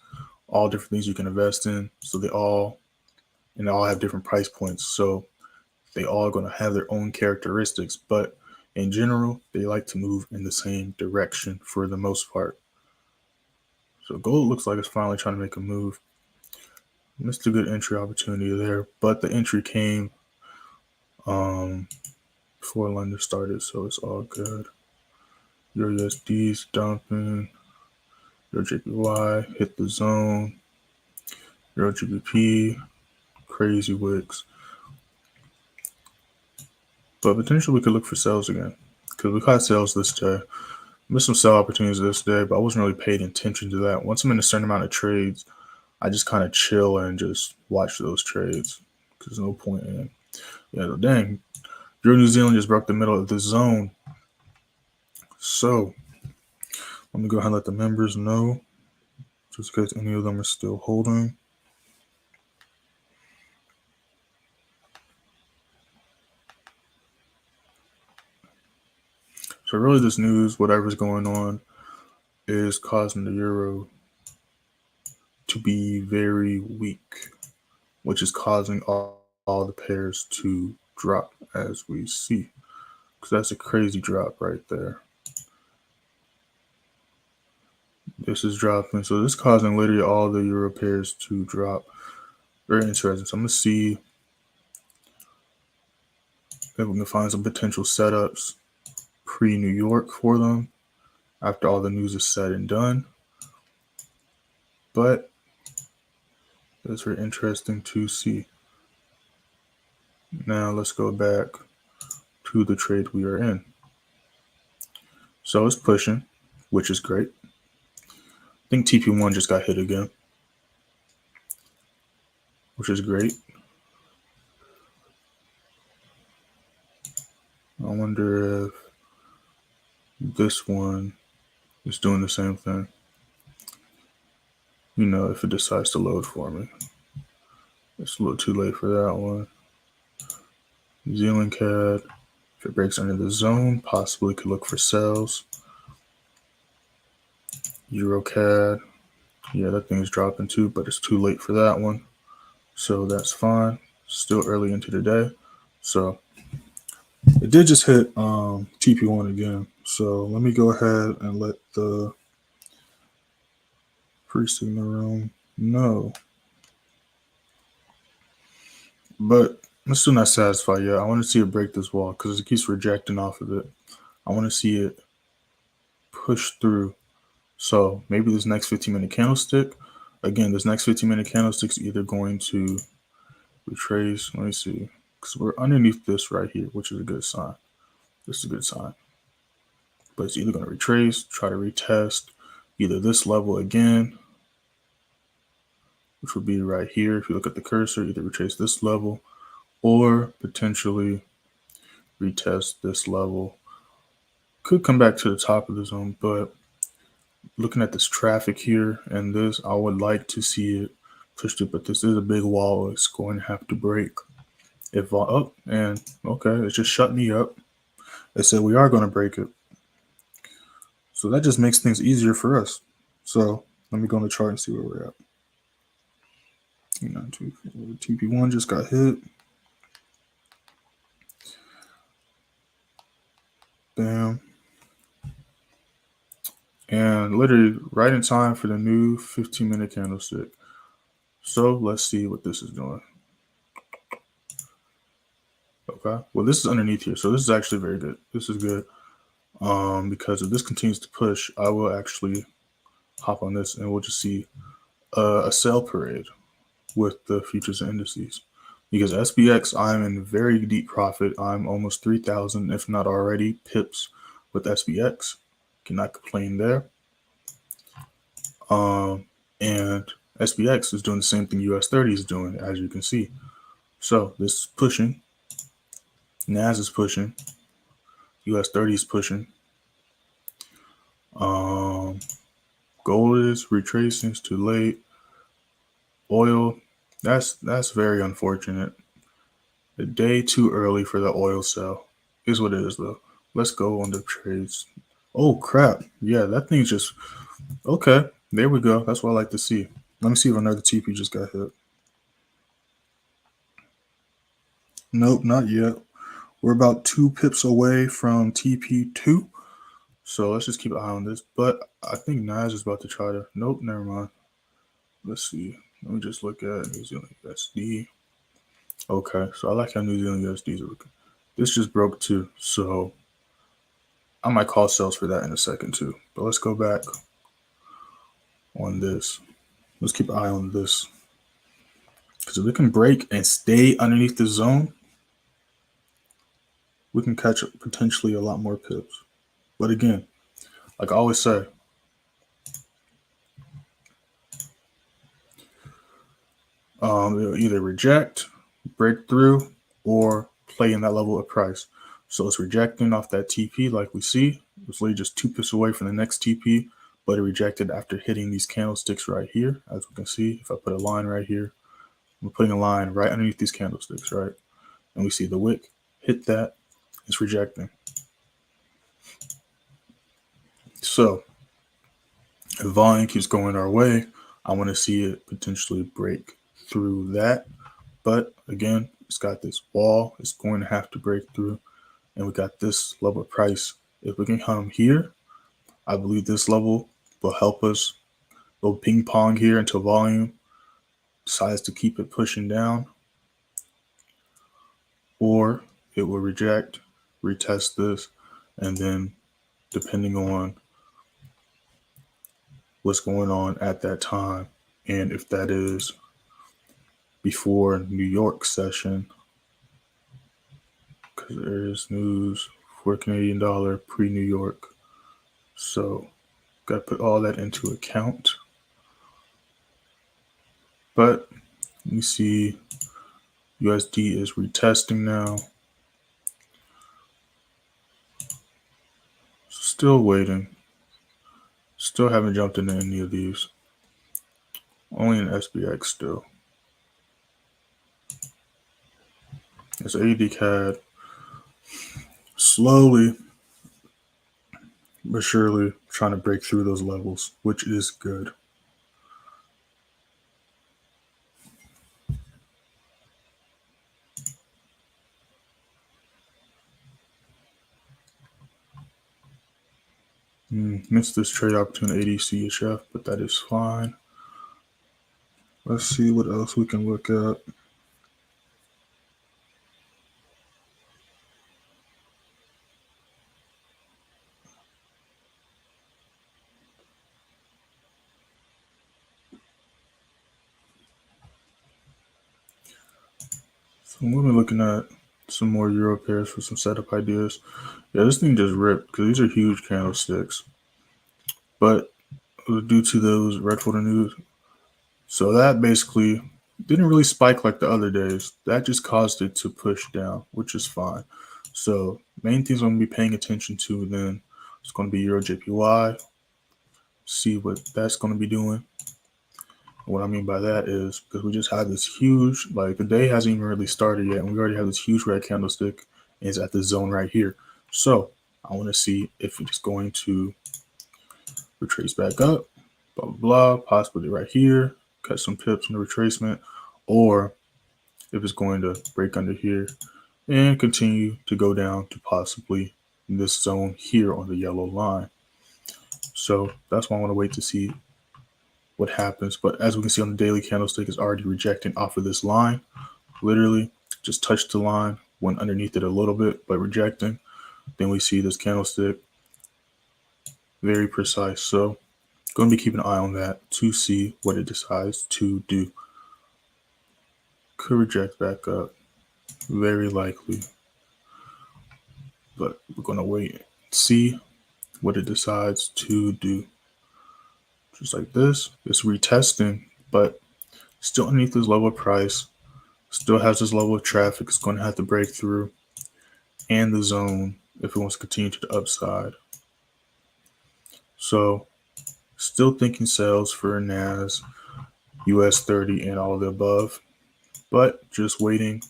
all different things you can invest in. So they all have different price points. So they all are going to have their own characteristics, but in general, they like to move in the same direction for the most part. So gold looks like it's finally trying to make a move. Missed a good entry opportunity there, but the entry came before London started, so it's all good. Your USD's dumping. Your JPY hit the zone. Your GBP, crazy wicks. But potentially we could look for sales again, because we caught sales this day. Missed some sell opportunities this day, but I wasn't really paying attention to that. Once I'm in a certain amount of trades, I just kind of chill and just watch those trades, because there's no point in. Yeah, dang. Euro New Zealand just broke the middle of the zone. So let me go ahead and let the members know, just in case any of them are still holding. So really this news, whatever's going on, is causing the euro to be very weak, which is causing all the pairs to drop, as we see. Because that's a crazy drop right there. This is dropping. So this is causing literally all the euro pairs to drop. Very interesting. So I'm going to see if we can find some potential setups pre-New York for them after all the news is said and done. But that's very interesting to see. Now let's go back to the trade we are in. So it's pushing, which is great. I think TP1 just got hit again, which is great. I wonder if this one is doing the same thing. You know, if it decides to load for me. It's a little too late for that one. New Zealand CAD, if it breaks under the zone, possibly could look for sells. Euro CAD, yeah, that thing's dropping too, but it's too late for that one. So that's fine. Still early into the day. So it did just hit TP1 again. So let me go ahead and let the pre-signal room know. But I'm still not satisfied yet. I want to see it break this wall because it keeps rejecting off of it. I want to see it push through. So maybe this next 15-minute candlestick. Again, this next 15-minute candlestick is either going to retrace. Let me see. Because we're underneath this right here, which is a good sign. This is a good sign. But it's either going to retrace, try to retest either this level again, which would be right here. If you look at the cursor, either retrace this level or potentially retest this level. Could come back to the top of the zone, but looking at this traffic here and this, I would like to see it push through, but this is a big wall. It's going to have to break. If up and okay, it just shut me up. It said we are going to break it. So that just makes things easier for us. So let me go on the chart and see where we're at. TP1 just got hit. Bam. And literally right in time for the new 15-minute candlestick. So let's see what this is doing. Okay. Well, this is underneath here. So this is actually very good. This is good. Because if this continues to push, I will actually hop on this and we'll just see a sell parade with the futures and indices. because SPX, I'm in very deep profit. I'm almost 3,000, if not already, pips with SPX. Cannot complain there. And SPX is doing the same thing US30 is doing, as you can see. So this is pushing. NAS is pushing. US30 is pushing. Gold is retracing. It's too late. Oil, that's very unfortunate. A day too early for the oil sell. Is what it is though. Let's go on the trades. Oh crap! Yeah, that thing's just okay. There we go. That's what I like to see. Let me see if another TP just got hit. Nope, not yet. We're about 2 pips away from TP2. So let's just keep an eye on this. But I think NAS is about to try to. Nope, never mind. Let's see. Let me just look at New Zealand USD. Okay, so I like how New Zealand USD is looking. This just broke too, so I might call sales for that in a second too. But let's go back on this. Let's keep an eye on this. Because if we can break and stay underneath the zone, we can catch potentially a lot more pips. But again, like I always say, it'll either reject, break through, or play in that level of price. So it's rejecting off that TP like we see. It's literally just 2 pips away from the next TP, but it rejected after hitting these candlesticks right here. As we can see, if I put a line right here, we're putting a line right underneath these candlesticks, right? And we see the wick hit that. It's rejecting. So if volume keeps going our way, I want to see it potentially break through that. But again, it's got this wall. It's going to have to break through. And we got this level of price. If we can come here, I believe this level will help us go ping pong here until volume decides to keep it pushing down. Or it will reject, retest this, and then depending on what's going on at that time, and if that is before New York session, because there is news for Canadian dollar pre-New York. So got to put all that into account. But you see USD is retesting now. Still waiting. Still haven't jumped into any of these. Only in SPX still. It's AD CAD. Slowly but surely trying to break through those levels, which is good. Missed this trade opportunity CHF, but that is fine. Let's see what else we can look at. So we'll be looking at some more euro pairs for some setup ideas. Yeah, this thing just ripped because these are huge candlesticks. But due to those red folder news, so that basically didn't really spike like the other days. That just caused it to push down, which is fine. So main things I'm going to be paying attention to then is going to be Euro JPY. See what that's going to be doing. What I mean by that is because we just had this huge, like the day hasn't even really started yet, and we already have this huge red candlestick, and it's at the zone right here. So I want to see if it's going to retrace back up, blah, blah, blah, possibly right here, cut some pips in the retracement, or if it's going to break under here and continue to go down to possibly this zone here on the yellow line. So that's why I want to wait to see what happens. But as we can see on the daily candlestick, is already rejecting off of this line. Literally just touched the line, went underneath it a little bit, but rejecting. Then we see this candlestick, very precise. So going to be keeping an eye on that to see what it decides to do. Could reject back up, very likely. But we're gonna wait and see what it decides to do. Just like this, it's retesting, but still underneath this level of price, still has this level of traffic. It's going to have to break through, and the zone if it wants to continue to the upside. So still thinking sales for NAS, US30, and all of the above, but just waiting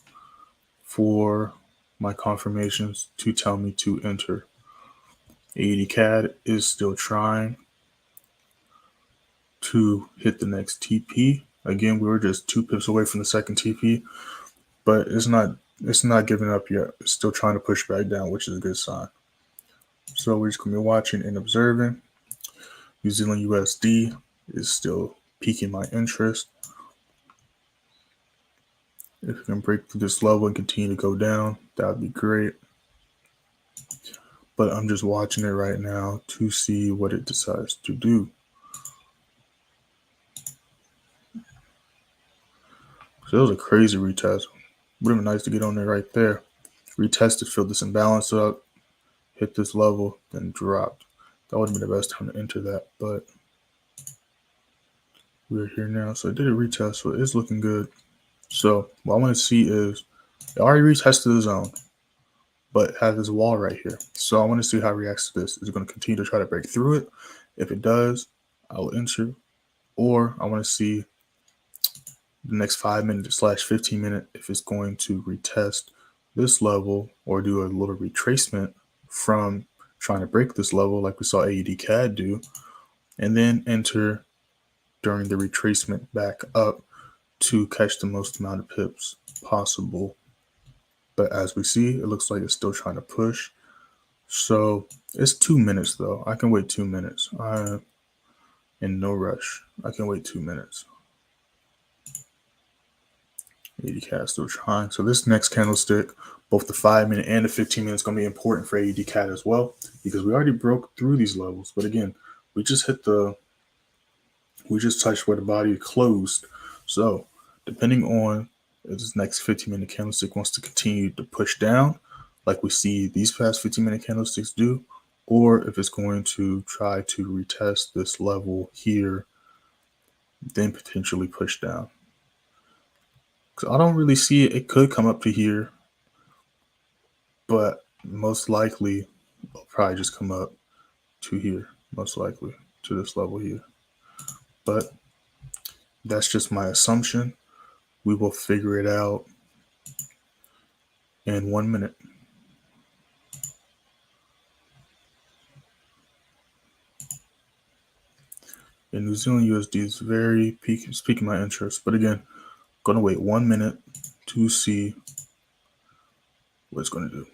for my confirmations to tell me to enter. 80 CAD is still trying to hit the next TP. Again, we were just 2 pips away from the second TP, but it's not giving up yet. It's still trying to push back down, which is a good sign. So we're just going to be watching and observing. New Zealand USD is still piquing my interest. If it can break through this level and continue to go down, that would be great. But I'm just watching it right now to see what it decides to do. So it was a crazy retest. Would have been nice to get on there right there. Retested, filled this imbalance up, hit this level, then dropped. That would have been the best time to enter that, but we're here now. So I did a retest, so it is looking good. So what I want to see is it already retested the zone, but has this wall right here. So I want to see how it reacts to this. Is it going to continue to try to break through it? If it does, I will enter. Or I want to see the next 5 minutes / 15 minutes if it's going to retest this level or do a little retracement from trying to break this level like we saw AUD CAD do, and then enter during the retracement back up to catch the most amount of pips possible. But as we see, it looks like it's still trying to push. So it's 2 minutes though. I can wait 2 minutes. I'm in no rush. I can wait 2 minutes. AUD CAD still trying. So this next candlestick, both the 5 minute and the 15 minute is going to be important for AUD CAD as well, because we already broke through these levels. But again, we just touched where the body closed. So depending on if this next 15-minute candlestick wants to continue to push down, like we see these past 15-minute candlesticks do, or if it's going to try to retest this level here, then potentially push down. Because I don't really see it. It could come up to here, but most likely it'll probably just come up to here, most likely to this level here. But that's just my assumption. We will figure it out in 1 minute. And New Zealand USD is very piquing my interest. But again, I'm going to wait 1 minute to see what it's going to do.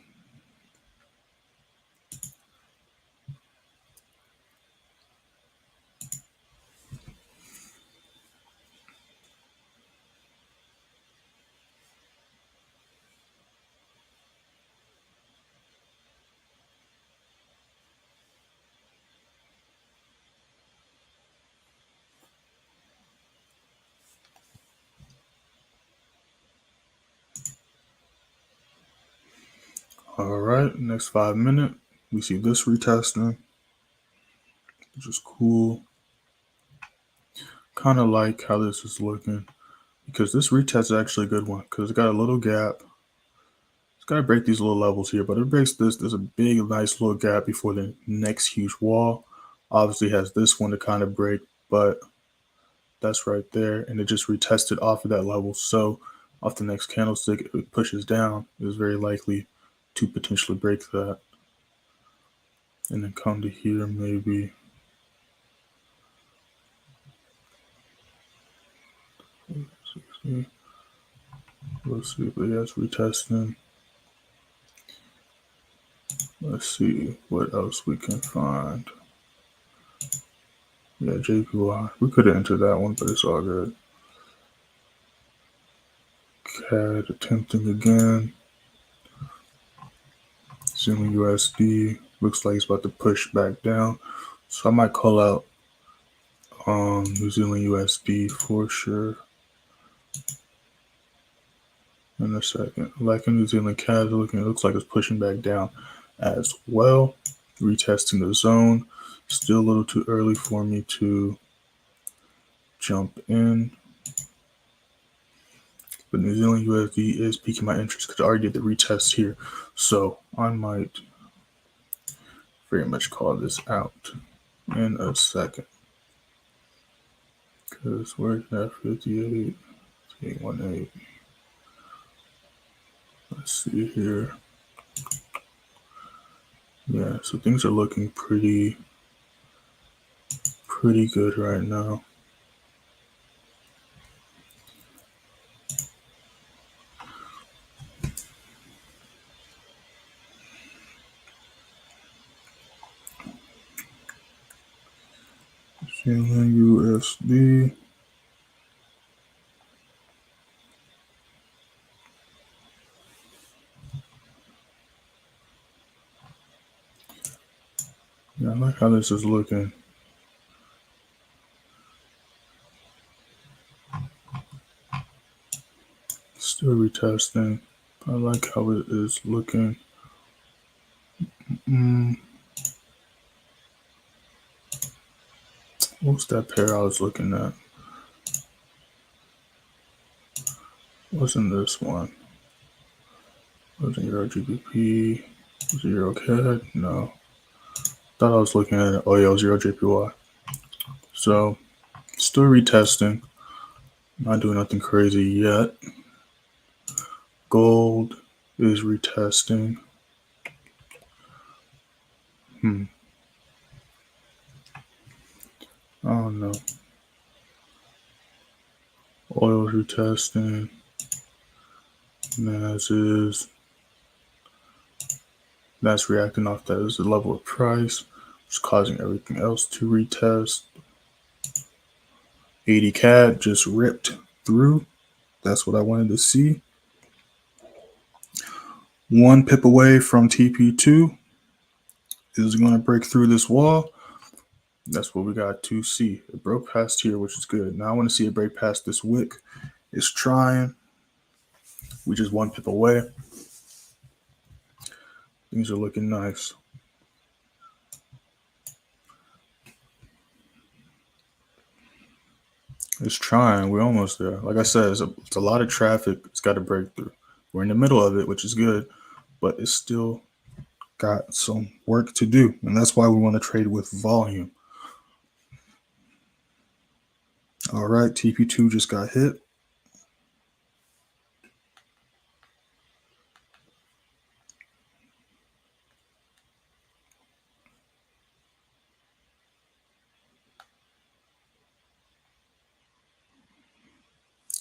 All right, next 5 minutes, we see this retesting, which is cool. Kind of like how this is looking, because this retest is actually a good one, because it's got a little gap. It's got to break these little levels here, but it breaks this. There's a big, nice little gap before the next huge wall. Obviously has this one to kind of break, but that's right there, and it just retested off of that level. So off the next candlestick, if it pushes down, it's very likely to potentially break that, and then come to here maybe. Let's see, but yeah, it's retesting. Let's see what else we can find. Yeah, JPY. We could have entered that one, but it's all good. CAD attempting again. Zealand USD looks like it's about to push back down. So I might call out New Zealand USD for sure. in a second. Like a New Zealand CAD looking, it looks like it's pushing back down as well. Retesting the zone. Still a little too early for me to jump in. But New Zealand USD is piquing my interest because I already did the retest here. So I might very much call this out in a second. Because we're at 58, 818. Let's see here. Yeah, so things are looking pretty good right now. USD. Yeah, I like how this is looking. Still retesting. I like how it is looking. What's that pair I was looking at? Wasn't this one? Wasn't Euro GBP? Was it Euro CAD? No. Thought I was looking at it. Oh yeah, it was Euro JPY. So still retesting. Not doing nothing crazy yet. Gold is retesting. I don't know. Oil is retesting. NAS is. That's reacting off that is the level of price, which is causing everything else to retest. 80 CAD just ripped through. That's what I wanted to see. 1 pip away from TP2 is going to break through this wall. That's what we got to see. It broke past here, which is good. Now I want to see it break past this wick. It's trying. We just 1 pip away. Things are looking nice. It's trying. We're almost there. Like I said, it's a lot of traffic. It's got to break through. We're in the middle of it, which is good, but it's still got some work to do. And that's why we want to trade with volume. All right, TP2 just got hit.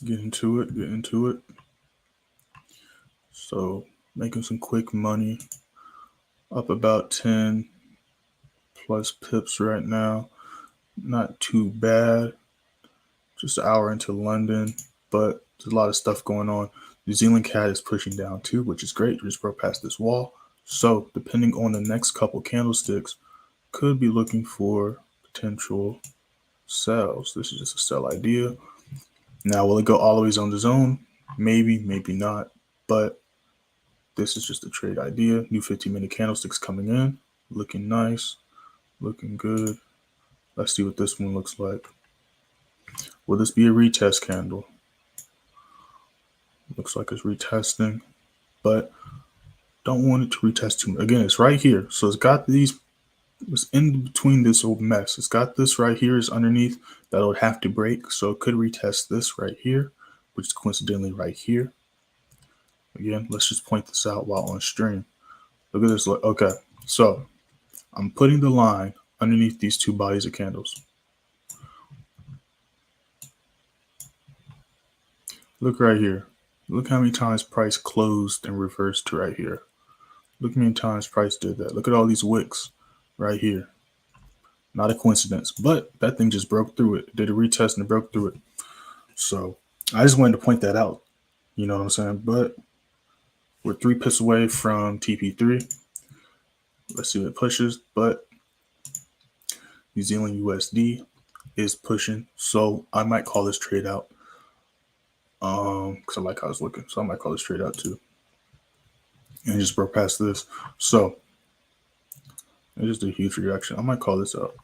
Get into it. So making some quick money. Up about 10 plus pips right now. Not too bad. Just an hour into London, but there's a lot of stuff going on. New Zealand CAD is pushing down too, which is great. We just broke past this wall. So depending on the next couple candlesticks, could be looking for potential sells. This is just a sell idea. Now, will it go all the way on the zone? Maybe, maybe not. But this is just a trade idea. New 15-minute candlesticks coming in. Looking nice. Looking good. Let's see what this one looks like. Will this be a retest candle? Looks like it's retesting. But don't want it to retest too much. Again, it's right here. So it's got these. It's in between this old mess. It's got this right here is underneath that would have to break. So it could retest this right here, which is coincidentally right here. Again, let's just point this out while on stream. Look at this. Okay, so I'm putting the line underneath these two bodies of candles. Look right here. Look how many times price closed and reversed to right here. Look how many times price did that. Look at all these wicks right here. Not a coincidence, but that thing just broke through it. Did a retest and it broke through it. So I just wanted to point that out. You know what I'm saying? But we're 3 pips away from TP3. Let's see what it pushes. But New Zealand USD is pushing. So I might call this trade out. because I like how it's looking. So I might call this trade out too. And just broke past this. So it just a huge reaction. I might call this out.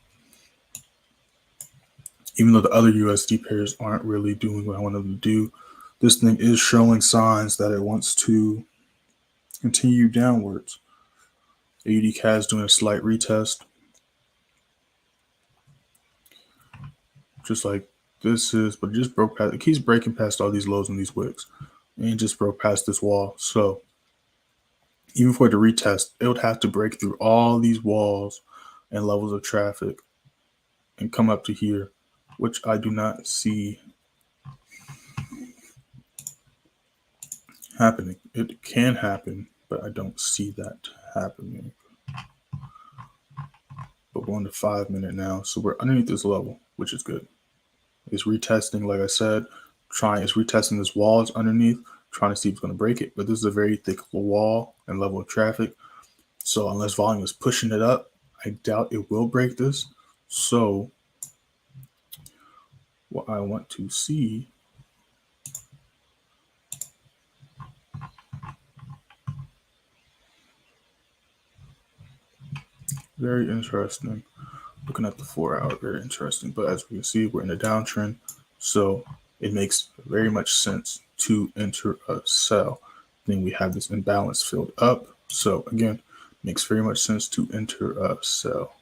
Even though the other USD pairs aren't really doing what I want them to do, this thing is showing signs that it wants to continue downwards. AUD is doing a slight retest. Just like this is, but it just broke past, it keeps breaking past all these lows and these wicks. And it just broke past this wall. So even for it to retest, it would have to break through all these walls and levels of traffic and come up to here, which I do not see happening. It can happen, but I don't see that happening. But we're on the 5 minute now, so we're underneath this level, which is good. It's retesting, like I said, it's retesting this wall it's underneath, trying to see if it's going to break it. But this is a very thick wall and level of traffic. So unless volume is pushing it up, I doubt it will break this. So what I want to see very interesting. Looking at the 4 hour, very interesting. But as we can see, we're in a downtrend. So it makes very much sense to enter a sell. Then we have this imbalance filled up. So again, makes very much sense to enter a sell.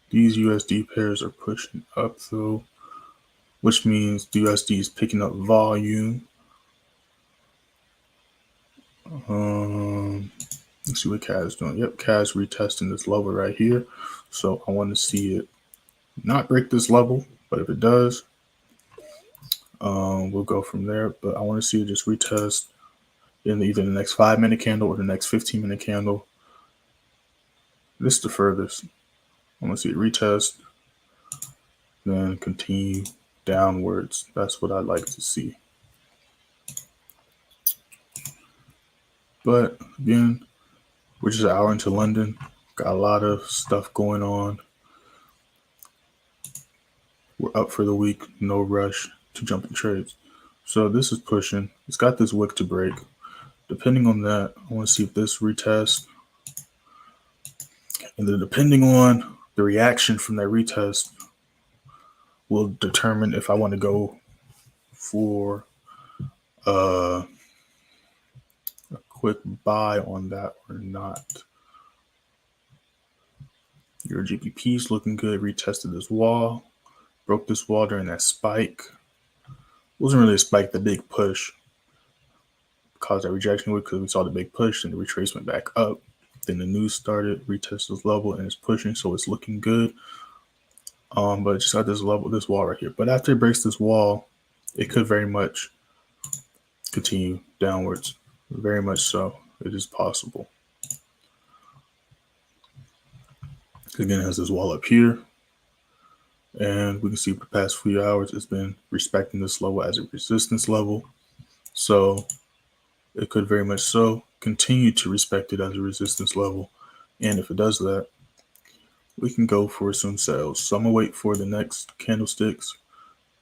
These USD pairs are pushing up though, which means the USD is picking up volume. Let's see what CAD is doing. Yep, CAD is retesting this level right here. So I want to see it not break this level, but if it does, we'll go from there. But I want to see it just retest in either the next 5 minute candle or the next 15 minute candle. This is the furthest. I want to see it retest, then continue downwards. That's what I'd like to see. But again, we're just an hour into London. Got a lot of stuff going on. We're up for the week. No rush to jump in trades. So this is pushing. It's got this wick to break. Depending on that, I want to see if this retest. And then depending on the reaction from that retest will determine if I want to go for a quick buy on that or not. Your GBP is looking good. Retested this wall. Broke this wall during that spike. It wasn't really a spike, the big push caused that rejection because we saw the big push and the retracement back up. Then the news started, retest this level, and it's pushing, so it's looking good. But it just got this level, this wall right here. But after it breaks this wall, it could very much continue downwards. Very much so. It is possible. Again, it has this wall up here. And we can see for the past few hours, it's been respecting this level as a resistance level. So it could very much so continue to respect it as a resistance level. And if it does that, we can go for some sales. So I'm going to wait for the next candlesticks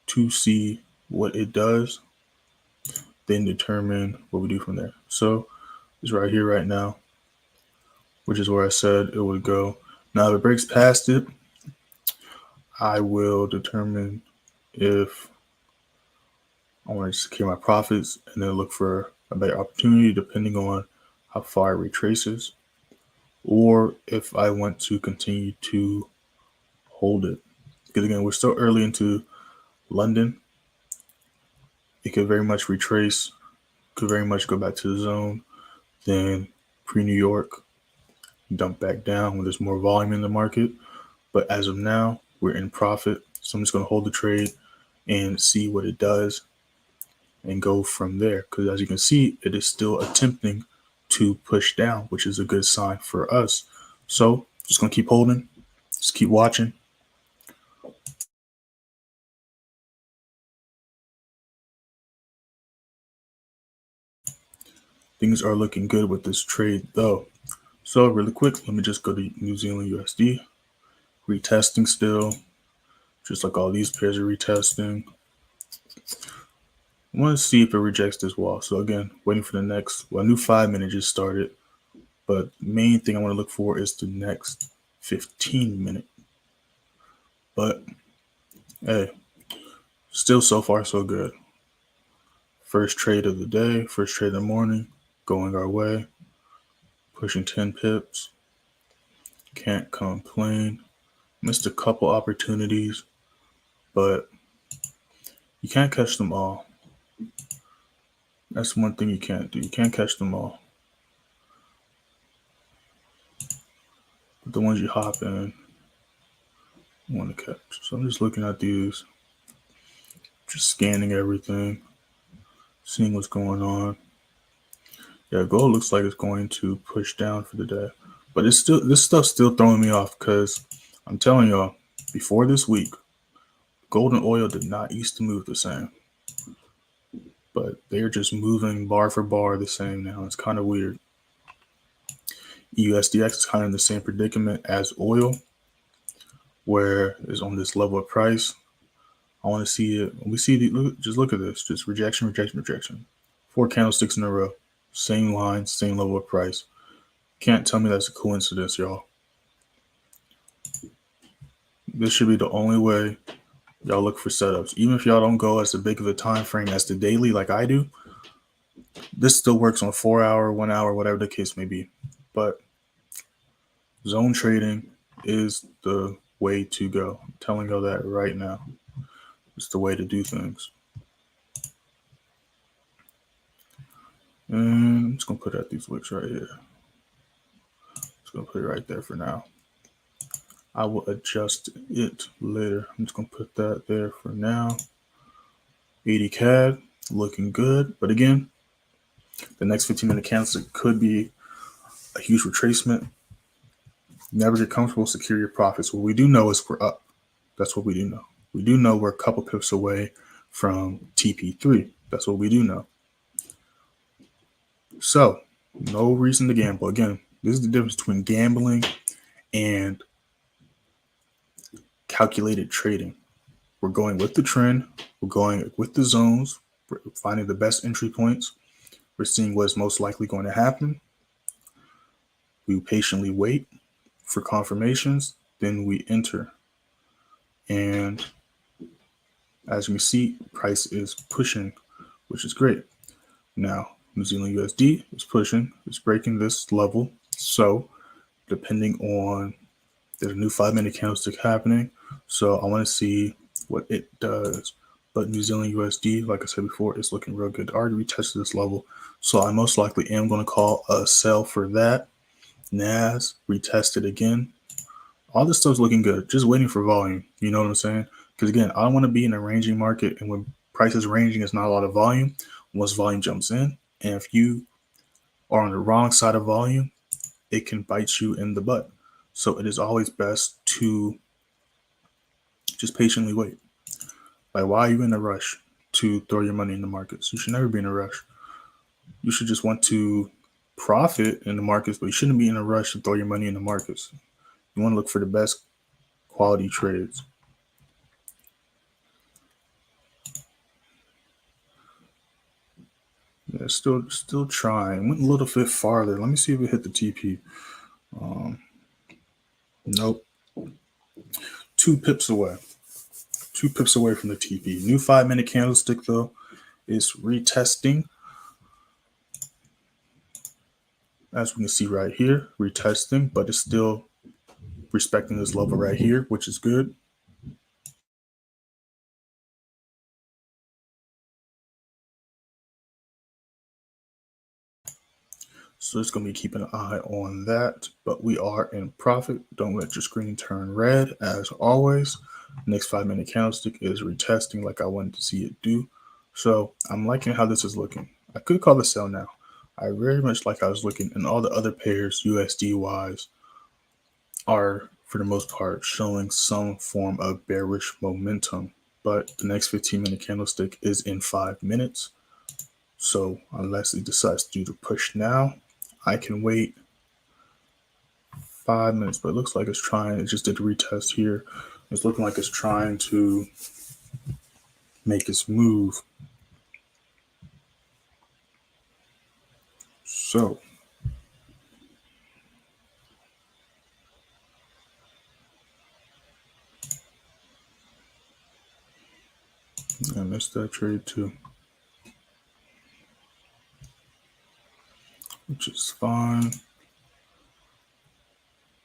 to see what it does, then determine what we do from there. So it's right here right now, which is where I said it would go. Now, if it breaks past it, I will determine if I want to secure my profits and then look for a better opportunity depending on how far it retraces, or if I want to continue to hold it. Because again, we're still early into London. It could very much retrace, could very much go back to the zone, then pre-New York, dump back down when there's more volume in the market. But as of now, we're in profit. So I'm just going to hold the trade and see what it does and go from there. Because as you can see, it is still attempting to push down, which is a good sign for us. So just going to keep holding, just keep watching. Things are looking good with this trade though. So really quick, let me just go to New Zealand USD. Retesting still, just like all these pairs are retesting. I want to see if it rejects this wall. So again, waiting for the next, well, a new 5-minute just started, but main thing I want to look for is the next 15-minute. But hey, still so far so good. First trade of the day, first trade of the morning, going our way, pushing 10 pips. Can't complain. Missed a couple opportunities, but you can't catch them all. That's one thing you can't do. You can't catch them all. But the ones you hop in, you want to catch. So I'm just looking at these, just scanning everything, seeing what's going on. Yeah, gold looks like it's going to push down for the day. But it's still, this stuff's still throwing me off because I'm telling y'all, before this week, gold and oil did not used to move the same. But they're just moving bar for bar the same now. It's kind of weird. USDX is kind of in the same predicament as oil, where it's on this level of price. I want to see it. We see just look at this. Just rejection, rejection, rejection. 4 candlesticks in a row. Same line, same level of price. Can't tell me that's a coincidence, y'all. This should be the only way y'all look for setups. Even if y'all don't go as big of a time frame as the daily like I do, this still works on 4 hour, 1 hour, whatever the case may be. But zone trading is the way to go. I'm telling y'all that right now. It's the way to do things. And I'm just going to put out these wicks right here. Just going to put it right there for now. I will adjust it later. I'm just going to put that there for now. 80 CAD, looking good. But again, the next 15-minute candlestick could be a huge retracement. Never get comfortable, secure your profits. What we do know is we're up. That's what we do know. We do know we're a couple pips away from TP3. That's what we do know. So, no reason to gamble. Again, this is the difference between gambling and calculated trading. We're going with the trend. We're going with the zones. We're finding the best entry points. We're seeing what's most likely going to happen. We patiently wait for confirmations. Then we enter. And as you can see, price is pushing, which is great. Now, New Zealand USD is pushing. It's breaking this level. So, depending on, there's a new 5-minute candlestick happening. So, I want to see what it does. But New Zealand USD, like I said before, is looking real good. I already retested this level. So, I most likely am going to call a sell for that. NAS, retested again. All this stuff's looking good. Just waiting for volume. You know what I'm saying? Because again, I don't want to be in a ranging market. And when price is ranging, it's not a lot of volume. Once volume jumps in, and if you are on the wrong side of volume, it can bite you in the butt. So it is always best to just patiently wait. Like, why are you in a rush to throw your money in the markets? You should never be in a rush. You should just want to profit in the markets, but you shouldn't be in a rush to throw your money in the markets. You want to look for the best quality trades. Yeah, still trying. Went a little bit farther. Let me see if it hit the TP. Nope. 2 pips away. 2 pips away from the TP. New 5-minute candlestick though is retesting. As we can see right here, retesting, but it's still respecting this level right here, which is good. So it's going to be keeping an eye on that, but we are in profit. Don't let your screen turn red as always. Next 5-minute candlestick is retesting like I wanted to see it do. So I'm liking how this is looking. I could call the sell now. I very much like how I was looking, and all the other pairs USD wise are for the most part showing some form of bearish momentum. But the next 15-minute candlestick is in 5 minutes. So unless it decides to do the push now, I can wait 5 minutes, but it looks like it's trying. It just did a retest here. It's looking like it's trying to make its move. So I missed that trade too, which is fine.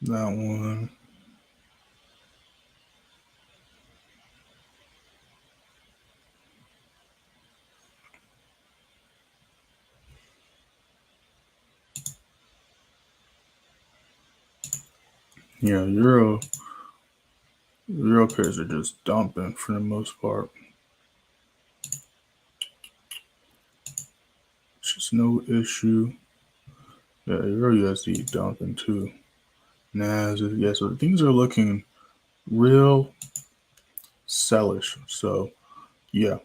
That one. Yeah, Euro pairs are just dumping for the most part. It's just no issue. Yeah, Euro USD dumping too. NAS, yeah, so things are looking real sellish. So yeah,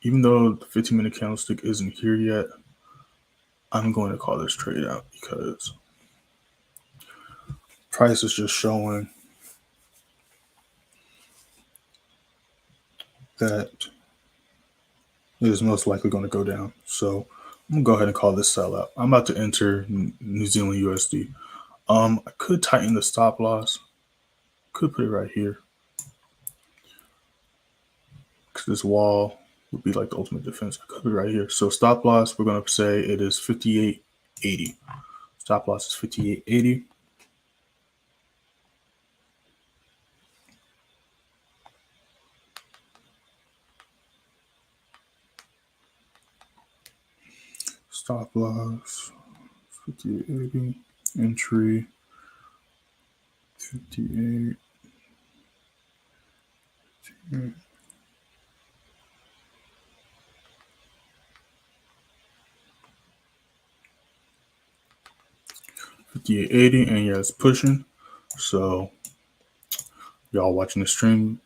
even though the 15-minute candlestick isn't here yet, I'm going to call this trade out because price is just showing that it is most likely going to go down. So I'm gonna go ahead and call this sellout. I'm about to enter New Zealand USD. I could tighten the stop loss. Could put it right here because this wall would be like the ultimate defense. I could put it right here. So stop loss, we're gonna say it is 58.80. Stop loss is 58.80. Stop loss 58.80. Entry 58. 58.80, and yeah, it's pushing. So y'all watching the stream,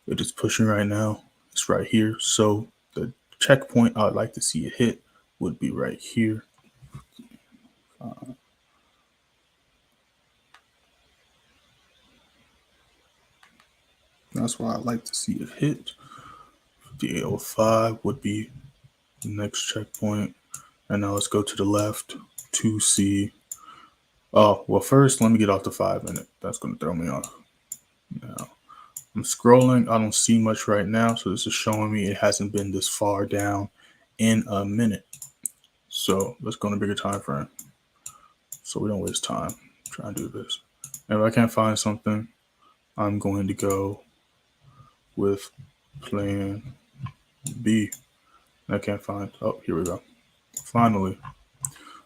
it is pushing right now. It's right here. So the checkpoint I'd like to see it hit would be right here. That's why I'd like to see it hit. 58.05 would be the next checkpoint. And now let's go to the left to see. Oh, well, first, let me get off the 5-minute. That's going to throw me off. Now, I'm scrolling. I don't see much right now. So this is showing me it hasn't been this far down in a minute. So let's go on a bigger time frame, so we don't waste time trying to do this. And if I can't find something, I'm going to go with plan B. I can't find. Oh, here we go. Finally.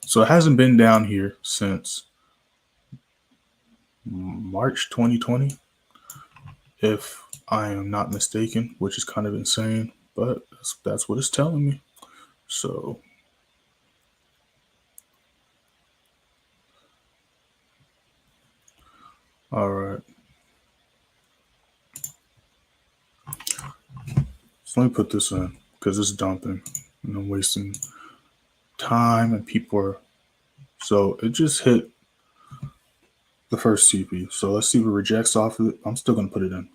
So it hasn't been down here since March 2020, if I am not mistaken, which is kind of insane, but that's what it's telling me. So all right. So let me put this in because it's dumping and I'm wasting time and people are. So it just hit the first TP. So let's see if it rejects off of it. I'm still going to put it in.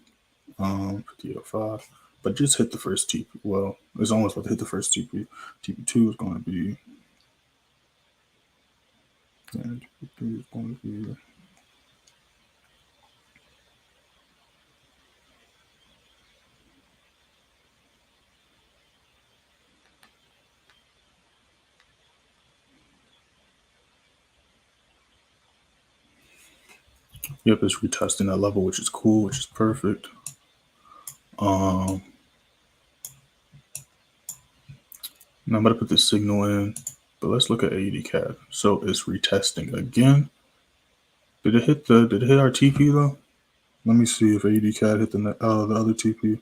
58.05. But just hit the first TP. Well, it's almost about to hit the first TP. TP2 is going to be. And TP3 is going to be. Yep, it's retesting that level, which is cool, which is perfect. Now I'm going to put the signal in, but let's look at AUD CAD. So it's retesting again. Did it hit our TP though? Let me see if AUD CAD hit the other TP.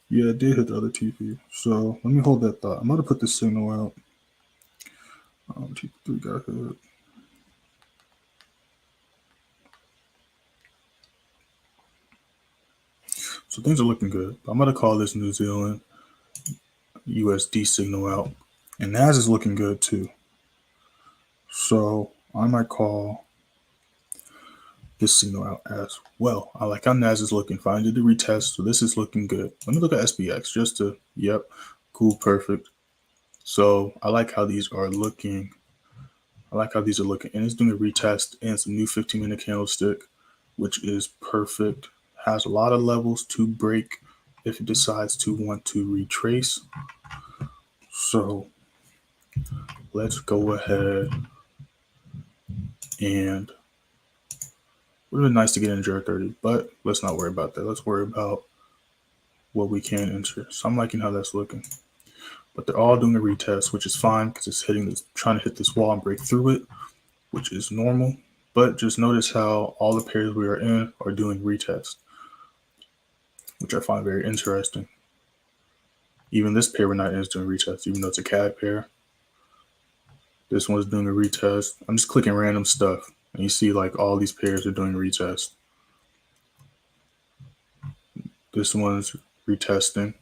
Yeah, it did hit the other TP. So let me hold that thought. I'm going to put the signal out. TP3 got hit. So things are looking good. I'm going to call this New Zealand USD signal out. And NAS is looking good too. So I might call this signal out as well. I like how NAS is looking fine. Did the retest, so this is looking good. Let me look at SPX just to, yep, cool, perfect. So I like how these are looking. And it's doing a retest and some new 15-minute candlestick, which is perfect. Has a lot of levels to break if it decides to want to retrace. So let's go ahead and it would have been nice to get in US30, but let's not worry about that. Let's worry about what we can enter. So I'm liking how that's looking. But they're all doing a retest, which is fine because it's trying to hit this wall and break through it, which is normal. But just notice how all the pairs we are in are doing retest, which I find very interesting. Even this pair we're not in is doing retest, even though it's a CAD pair. This one's doing a retest. I'm just clicking random stuff, and you see like all these pairs are doing a retest. This one's retesting.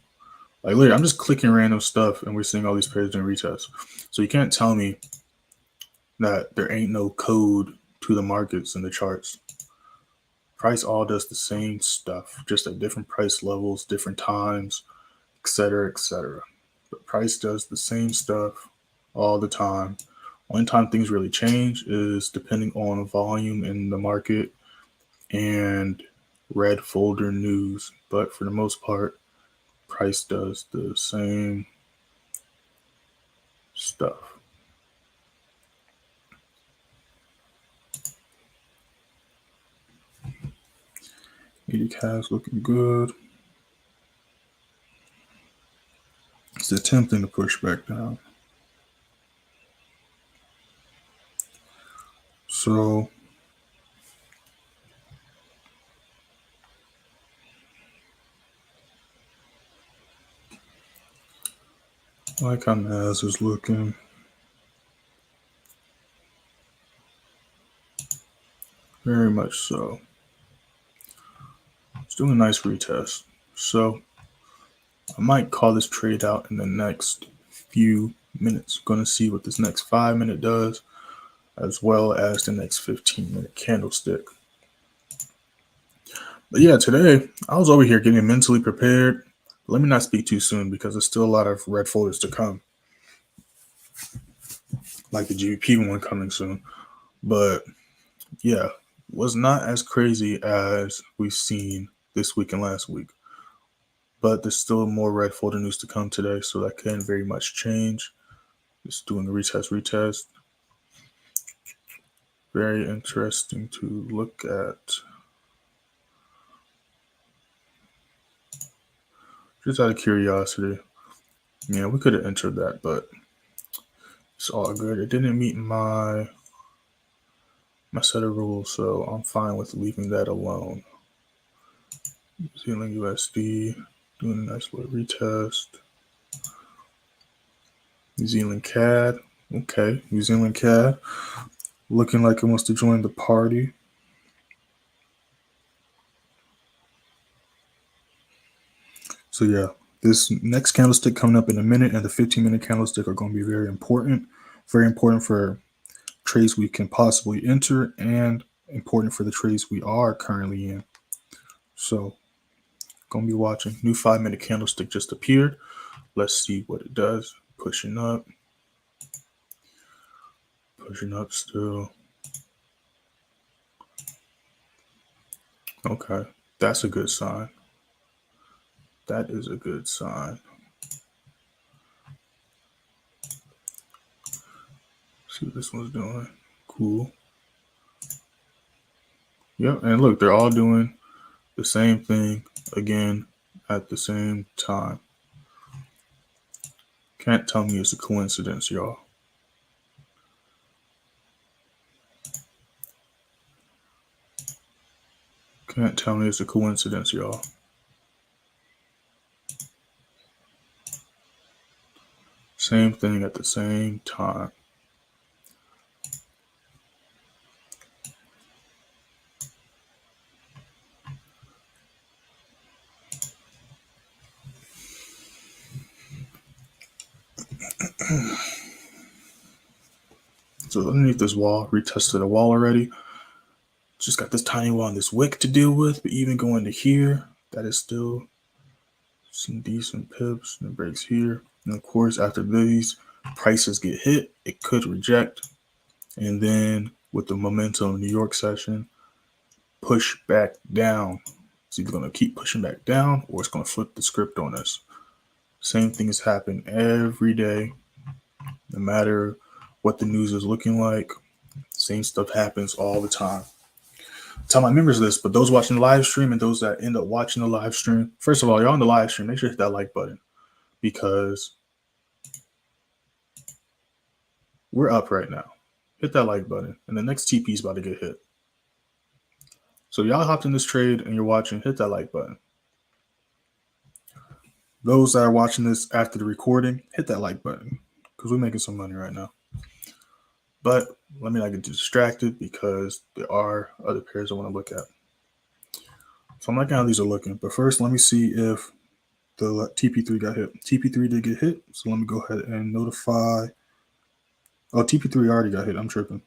Like literally, I'm just clicking random stuff, and we're seeing all these pairs doing retests. So you can't tell me that there ain't no code to the markets and the charts. Price all does the same stuff, just at different price levels, different times, etc., etc. But price does the same stuff all the time. Only time things really change is depending on volume in the market and red folder news. But for the most part, price does the same stuff. EDCAS looking good. It's attempting to push back down. So I like how NAS is looking. Very much so. It's doing a nice retest. So I might call this trade out in the next few minutes. Going to see what this next 5 minute does, as well as the next 15-minute candlestick. But yeah, today I was over here getting mentally prepared. Let me not speak too soon because there's still a lot of red folders to come, like the GBP one coming soon. But yeah, was not as crazy as we've seen this week and last week. But there's still more red folder news to come today, so that can very much change. Just doing a retest. Very interesting to look at. Just out of curiosity. Yeah, we could have entered that, but it's all good. It didn't meet my set of rules, so I'm fine with leaving that alone. New Zealand USD, doing a nice little retest. New Zealand CAD. Okay, New Zealand CAD. Looking like it wants to join the party. So yeah, this next candlestick coming up in a minute and the 15-minute candlestick are going to be very important. Very important for trades we can possibly enter and important for the trades we are currently in. So going to be watching. New 5-minute candlestick just appeared. Let's see what it does. Pushing up still. Okay, that's a good sign. That is a good sign. See what this one's doing. Cool. Yep, and look, they're all doing the same thing again at the same time. Can't tell me it's a coincidence, y'all. Can't tell me it's a coincidence, y'all. Same thing at the same time. So underneath this wall, retested a wall already. Just got this tiny one, this wick to deal with, but even going to here, that is still some decent pips. And it breaks here. And of course, after these prices get hit, it could reject. And then with the momentum New York session, push back down. It's either going to keep pushing back down or it's going to flip the script on us. Same thing has happened every day. No matter what the news is looking like, same stuff happens all the time. Tell my members this, but those watching the live stream and those that end up watching the live stream, first of all, y'all on the live stream, make sure to hit that like button because we're up right now. Hit that like button, and the next TP is about to get hit. So y'all hopped in this trade and you're watching, hit that like button. Those that are watching this after the recording, hit that like button because we're making some money right now. But let me not get distracted because there are other pairs I want to look at. So I'm liking how these are looking. But first, let me see if the TP3 got hit. TP3 did get hit. So let me go ahead and notify. Oh, TP3 already got hit. I'm tripping.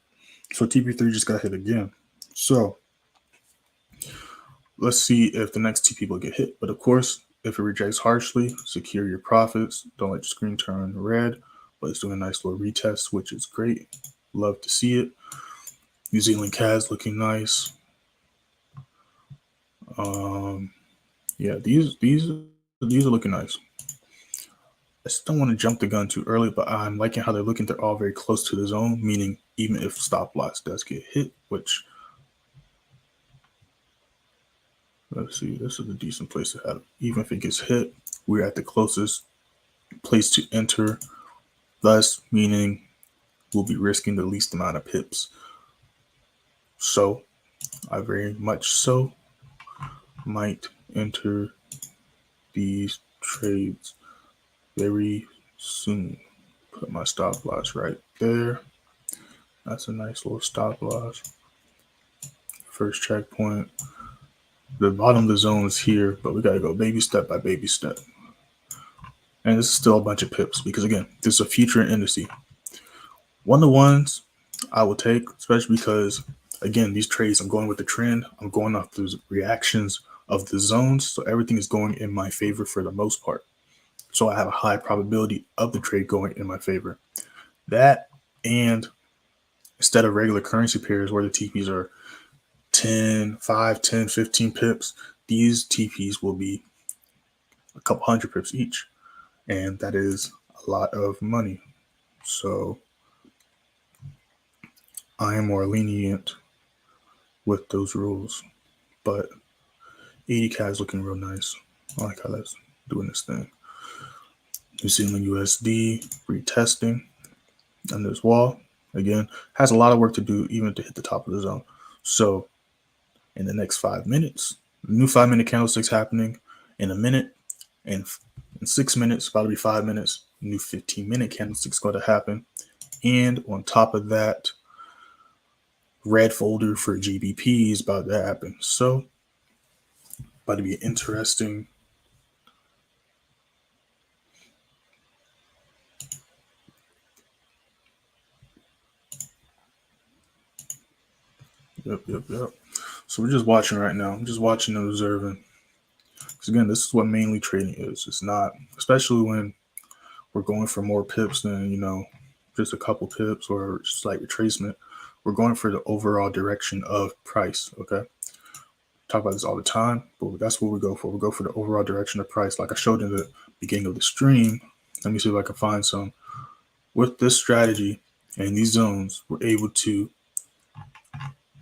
So TP3 just got hit again. So let's see if the next TP will get hit. But of course, if it rejects harshly, secure your profits. Don't let your screen turn red. But it's doing a nice little retest, which is great. Love to see it. New Zealand CAS looking nice. Yeah, these are looking nice. I just don't want to jump the gun too early, but I'm liking how they're looking. They're all very close to the zone, meaning even if stop loss does get hit, which let's see, this is a decent place to have. Even if it gets hit, we're at the closest place to enter, thus meaning we'll be risking the least amount of pips. So I very much so might enter these trades very soon. Put my stop loss right there. That's a nice little stop loss. First checkpoint. The bottom of the zone is here, but we got to go baby step by baby step. And this is still a bunch of pips because, again, this is a future indice. One of the ones I will take, especially because, again, these trades, I'm going with the trend. I'm going off the reactions of the zones. So everything is going in my favor for the most part. So I have a high probability of the trade going in my favor. That, and instead of regular currency pairs where the TPs are 5, 10, 15 pips, these TPs will be a couple hundred pips each. And that is a lot of money. So I am more lenient with those rules. But 80 CAD is looking real nice. I like how that's doing this thing. New Zealand USD retesting on this wall. Again, has a lot of work to do even to hit the top of the zone. So in the next 5 minutes, new 5-minute candlesticks happening in a minute, and in 6 minutes, about to be 5 minutes, new 15-minute candlesticks going to happen. And on top of that, red folder for GBP is about to happen. So about to be interesting. Yep. So we're just watching right now. I'm just watching and observing. Because again, this is what mainly trading is. It's not, especially when we're going for more pips than, just a couple pips or slight retracement. We're going for the overall direction of price, okay? Talk about this all the time, but that's what we go for. We go for the overall direction of price. Like I showed in the beginning of the stream. Let me see if I can find some. With this strategy and these zones, we're able to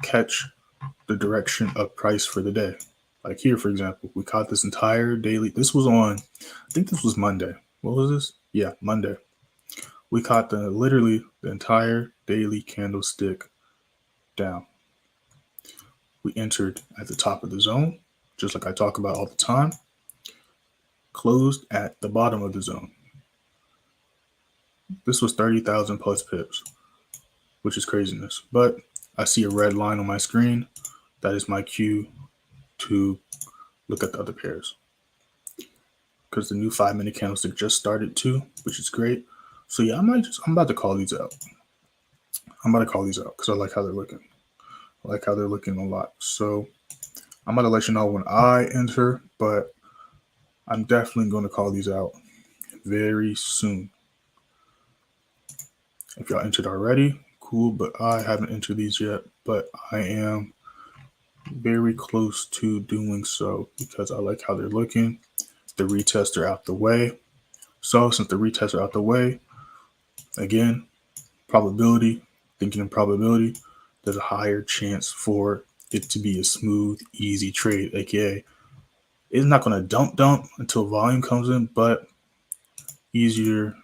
catch the direction of price for the day. Like here, for example, we caught this entire daily. This was on, I think this was Monday. What was this? Yeah, Monday. We caught literally the entire daily candlestick down. We entered at the top of the zone, just like I talk about all the time. Closed at the bottom of the zone. This was 30,000 plus pips, which is craziness. But I see a red line on my screen. That is my cue to look at the other pairs. Because the new 5-minute candlestick just started too, which is great. So yeah, I'm about to call these out. I'm about to call these out because I like how they're looking. I like how they're looking a lot. So I'm going to let you know when I enter, but I'm definitely going to call these out very soon. If y'all entered already, cool, but I haven't entered these yet, but I am very close to doing so because I like how they're looking. The retests are out the way. So since the retests are out the way, again, probability, thinking in probability, there's a higher chance for it to be a smooth, easy trade, aka it's not going to dump until volume comes in, but easier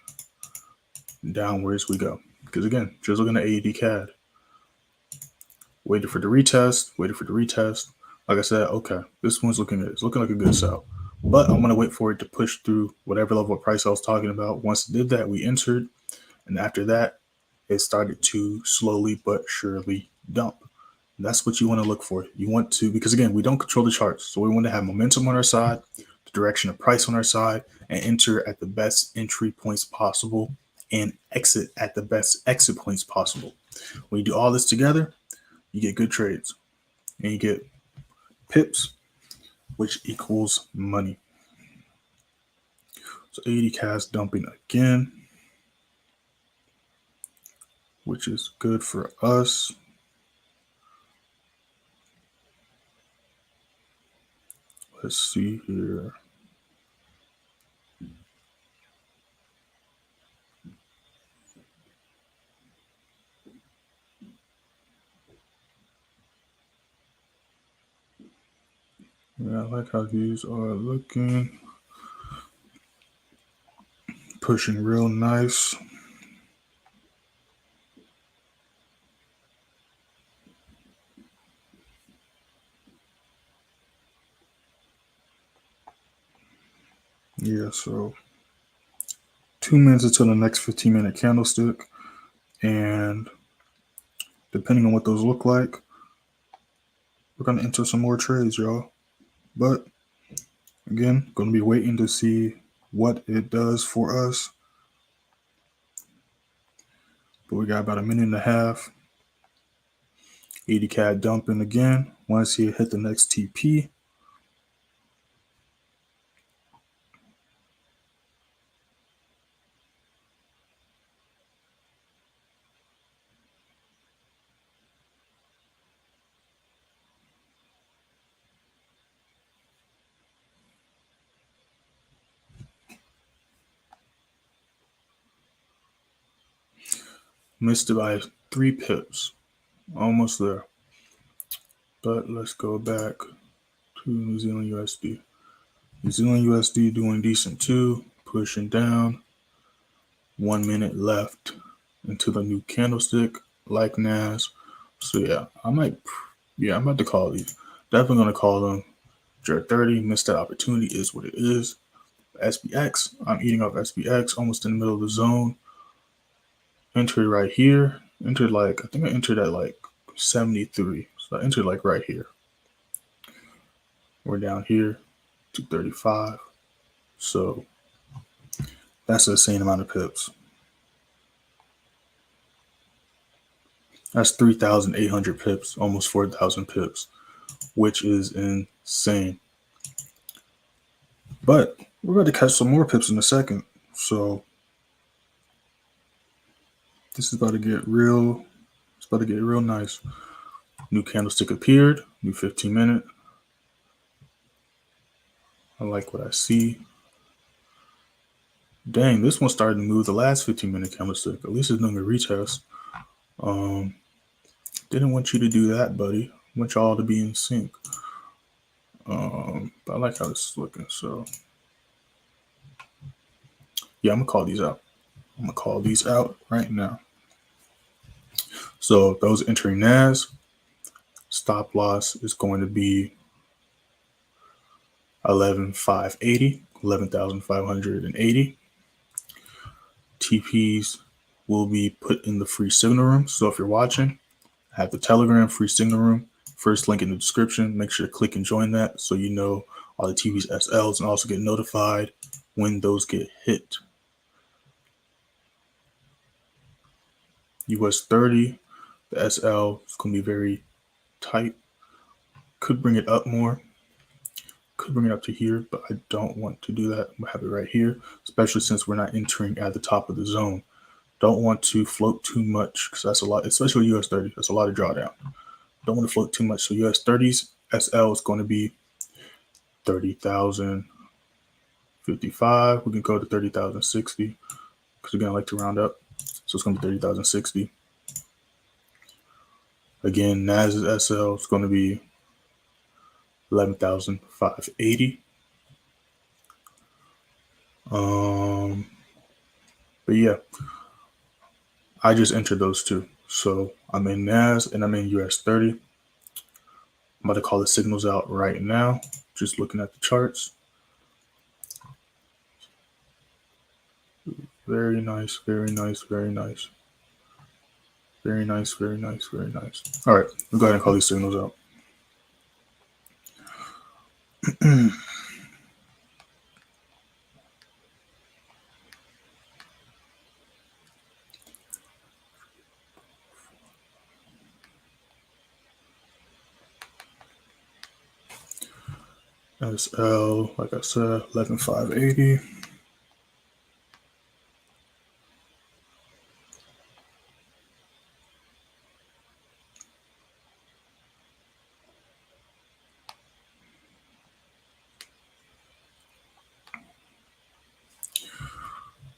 downwards we go. Because again, just looking at AUD CAD, waited for the retest. Like I said, okay, this one's looking good. It's looking like a good sell. But I'm going to wait for it to push through whatever level of price I was talking about. Once it did that, we entered. And after that, it started to slowly but surely dump. And that's what you want to look for. You want to, because again, we don't control the charts. So we want to have momentum on our side, the direction of price on our side, and enter at the best entry points possible and exit at the best exit points possible. When you do all this together, you get good trades and you get pips, which equals money. So 80 CAS dumping again, which is good for us. Let's see here. Yeah, I like how these are looking. Pushing real nice. Yeah, so 2 minutes until the next 15-minute candlestick. And depending on what those look like, we're going to enter some more trades, y'all. But again, going to be waiting to see what it does for us. But we got about a minute and a half. 80 CAD dumping again. Want to see it hit the next TP. Missed it by 3 pips. Almost there. But let's go back to New Zealand USD. New Zealand USD doing decent too. Pushing down. 1 minute left into the new candlestick, like NAS. So yeah, I'm about to call these. Definitely gonna call them. US30, missed that opportunity, is what it is. SPX, I'm eating off SPX, almost in the middle of the zone. Entered right here. I think I entered at like 73. So I entered like right here. We're down here, 235. So that's the same amount of pips. That's 3,800 pips, almost 4,000 pips, which is insane. But we're about to catch some more pips in a second. So this is about to get real. It's about to get real nice. New candlestick appeared. New 15-minute. I like what I see. Dang, this one started to move the last 15-minute candlestick. At least it's doing a retest. Didn't want you to do that, buddy. I want y'all to be in sync. But I like how this is looking. So yeah, I'm gonna call these out. I'm gonna call these out right now. So those entering NAS, stop loss is going to be 11,580, 11,580. TPs will be put in the free signal room. So if you're watching, I have the Telegram free signal room. First link in the description. Make sure to click and join that so you know all the TVs, SLs, and also get notified when those get hit. US30, the SL is going to be very tight. Could bring it up more. Could bring it up to here, but I don't want to do that. I'm gonna have it right here, especially since we're not entering at the top of the zone. Don't want to float too much because that's a lot, especially US30. That's a lot of drawdown. Don't want to float too much. So US30's SL is going to be 30,055. We can go to 30,060 because again, I like to round up. So it's going to be 30,060. Again, NAS's SL is going to be 11,580. But yeah, I just entered those two. So I'm in NAS and I'm in US30. I'm about to call the signals out right now. Just looking at the charts. Very nice, very nice, very nice. Very nice, very nice, very nice. All right, we'll go ahead and call these signals out. SL, like I said, 11,580.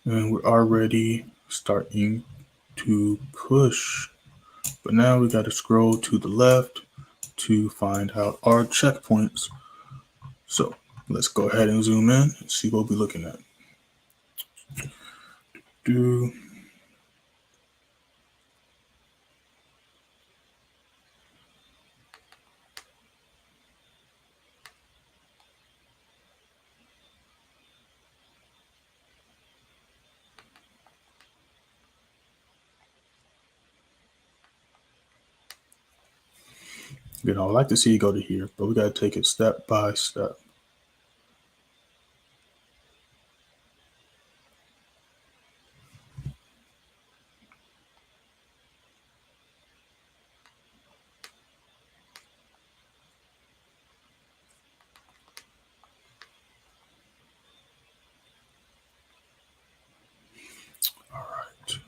And we're already starting to push. But now we got to scroll to the left to find out our checkpoints. So let's go ahead and zoom in and see what we're looking at. You know, I like to see you go to here, but we got to take it step by step. All right.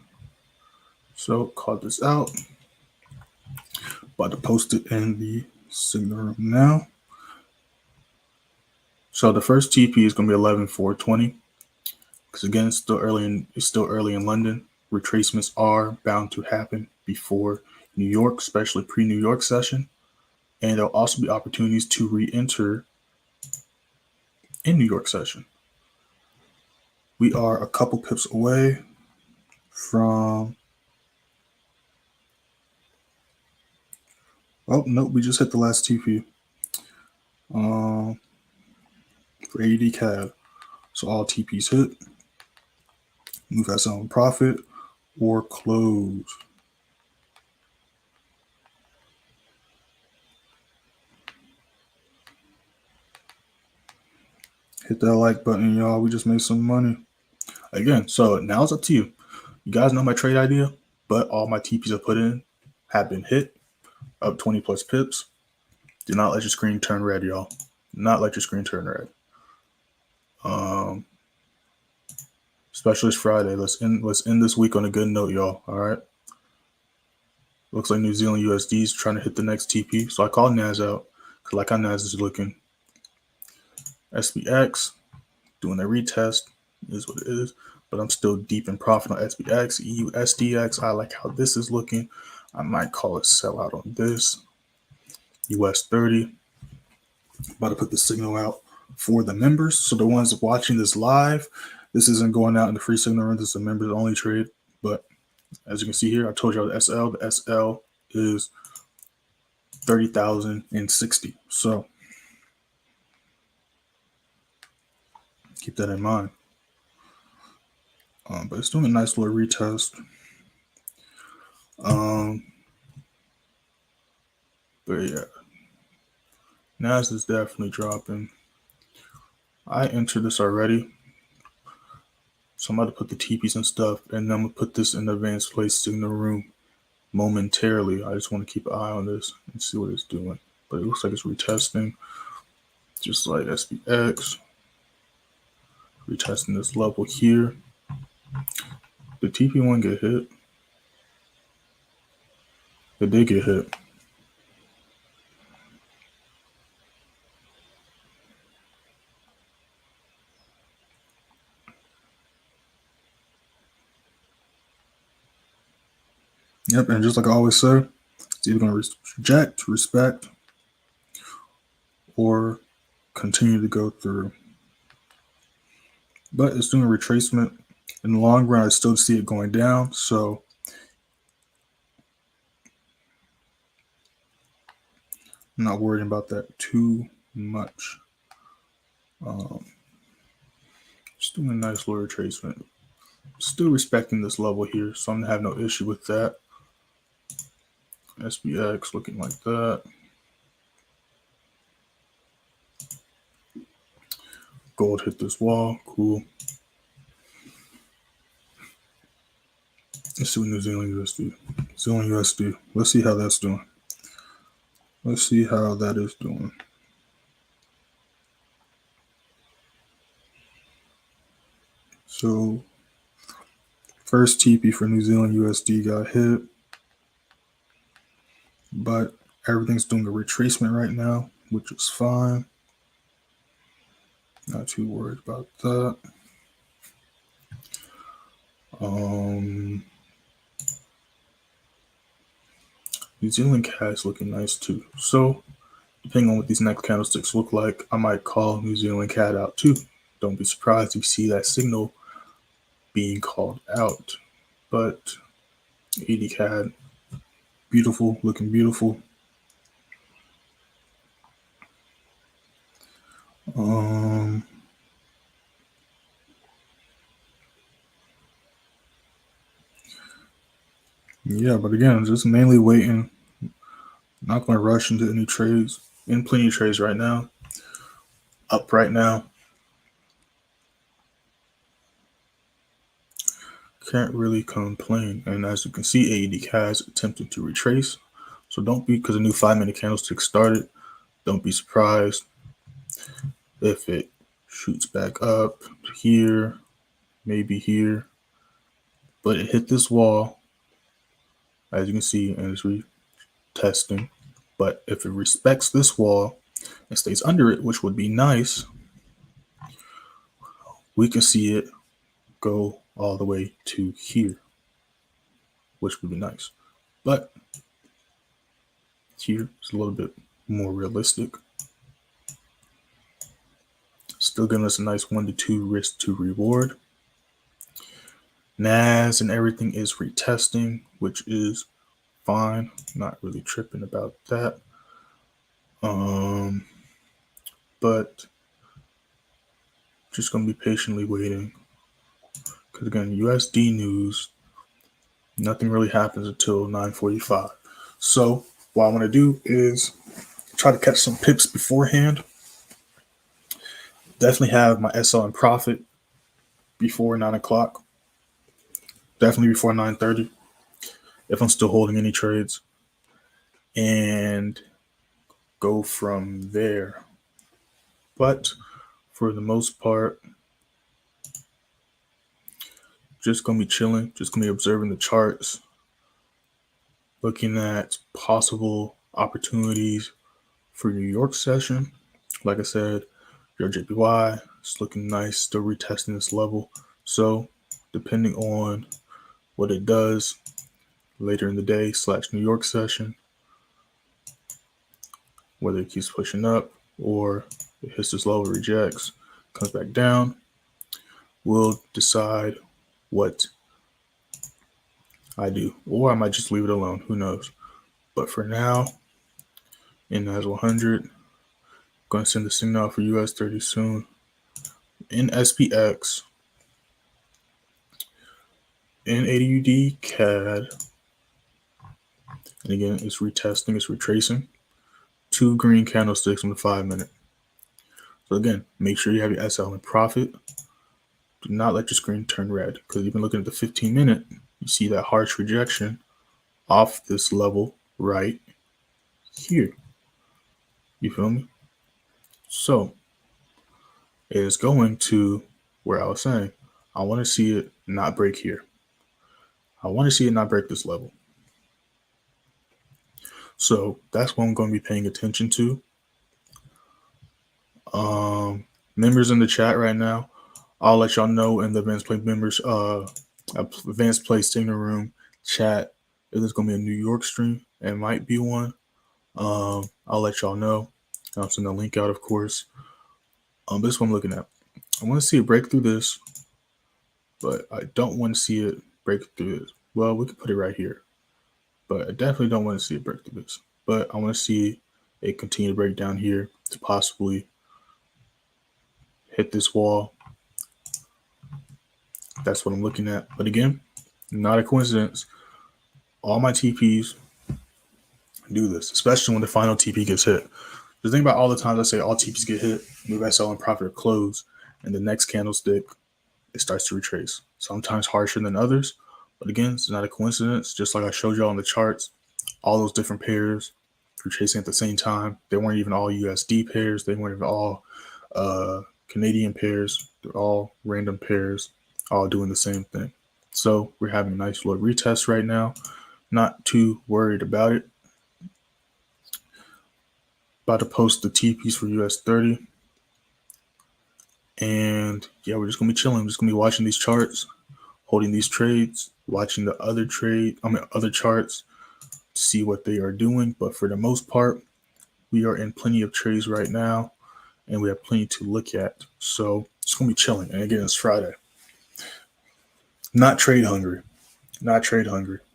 So call this out. About to post it in the signal room now. So the first TP is going to be 11,420 because again, it's still early in London. Retracements are bound to happen before New York, especially pre-New York session, and there'll also be opportunities to re-enter in New York session. We are a couple pips away from. Oh nope, we just hit the last TP. For AD CAD. So all TPs hit. Move as on profit or close. Hit that like button, y'all. We just made some money. Again, so now it's up to you. You guys know my trade idea, but all my TPs I put in have been hit. Up 20 plus pips. Do not let your screen turn red, y'all. Not let your screen turn red. Specialist Friday. Let's end this week on a good note, y'all. All right. Looks like New Zealand USD is trying to hit the next TP. So I call NAS out because like how NAS is looking. SPX doing a retest is what it is. But I'm still deep in profit on SPX. SDX. I like how this is looking. I might call it sell out on this. US30. About to put the signal out for the members. So the ones watching this live, this isn't going out in the free signal room. This is a members only trade. But as you can see here, I told you the SL. The SL is 30,060. So keep that in mind. But it's doing a nice little retest. But yeah, NAS is definitely dropping. I entered this already. So I'm about to put the TPs and stuff, and then I'm going to put this in the advanced place signal room momentarily. I just want to keep an eye on this and see what it's doing. But it looks like it's retesting, just like SPX. Retesting this level here. Did TP1 get hit? It did get hit. Yep, and just like I always say, it's either going to reject, respect, or continue to go through. But it's doing a retracement. In the long run, I still see it going down, so I'm not worrying about that too much. Just doing a nice little retracement. Still respecting this level here, so I'm going to have no issue with that. SPX looking like that. Gold hit this wall. Cool. Let's see what New Zealand USD. New Zealand USD. Let's see how that's doing. Let's see how that is doing. So, first TP for New Zealand USD got hit. But everything's doing a retracement right now, which is fine. Not too worried about that. New Zealand CAD is looking nice too. So, depending on what these next candlesticks look like, I might call New Zealand CAD out too. Don't be surprised if you see that signal being called out. But AD CAD, beautiful, looking beautiful. Yeah, but again, just mainly waiting. Not going to rush into any trades. In plenty of trades right now. Up right now. Can't really complain. And as you can see, AED has attempted to retrace. So don't be, because a new 5-minute candlestick started, don't be surprised if it shoots back up here, maybe here. But it hit this wall, as you can see, and it's retesting. But if it respects this wall and stays under it, which would be nice, we can see it go all the way to here, which would be nice. But here is a little bit more realistic. Still giving us a nice 1 to 2 risk to reward. NAS and everything is retesting, which is fine. Not really tripping about that. But just gonna be patiently waiting. Because again, USD news, nothing really happens until 9:45. So what I want to do is try to catch some pips beforehand. Definitely have my SL in profit before 9 o'clock. Definitely before 9:30 if I'm still holding any trades. And go from there. But for the most part, just going to be chilling. Just going to be observing the charts. Looking at possible opportunities for New York session. Like I said, your JPY is looking nice, still retesting this level. So depending on what it does later in the day / New York session, whether it keeps pushing up or it hits this level, rejects, comes back down, we'll decide what I do. Or I might just leave it alone. Who knows? But for now, in NAS100, going to send the signal out for US30 soon. In SPX, in AUD CAD, and again, it's retesting, it's retracing. 2 green candlesticks on the 5-minute. So again, make sure you have your SL in profit. Do not let your screen turn red, because even looking at the 15-minute, you see that harsh rejection off this level right here. You feel me? So it is going to where I was saying, I want to see it not break here. I want to see it not break this level. So that's what I'm going to be paying attention to. Members in the chat right now, I'll let y'all know in the advanced play members, advanced play signal room chat if there's going to be a New York stream. It might be one. I'll let y'all know. I'll send the link out, of course. This is what I'm looking at. I want to see it break through this, but I don't want to see it break through this. Well, we could put it right here, but I definitely don't want to see it break through this. But I want to see it continue to break down here to possibly hit this wall. That's what I'm looking at. But again, not a coincidence. All my TPs do this, especially when the final TP gets hit. Just think about all the times I say all TPs get hit, move I sell in profit or close, and the next candlestick, it starts to retrace. Sometimes harsher than others, but again, it's not a coincidence. Just like I showed y'all on the charts, all those different pairs retracing at the same time. They weren't even all USD pairs. They weren't even all Canadian pairs. They're all random pairs, all doing the same thing. So we're having a nice little retest right now. Not too worried about it. About to post the TPs for US30. And yeah, we're just going to be chilling. We're just going to be watching these charts, holding these trades, watching the other charts to see what they are doing. But for the most part, we are in plenty of trades right now, and we have plenty to look at. So it's going to be chilling. And again, it's Friday. Not trade hungry.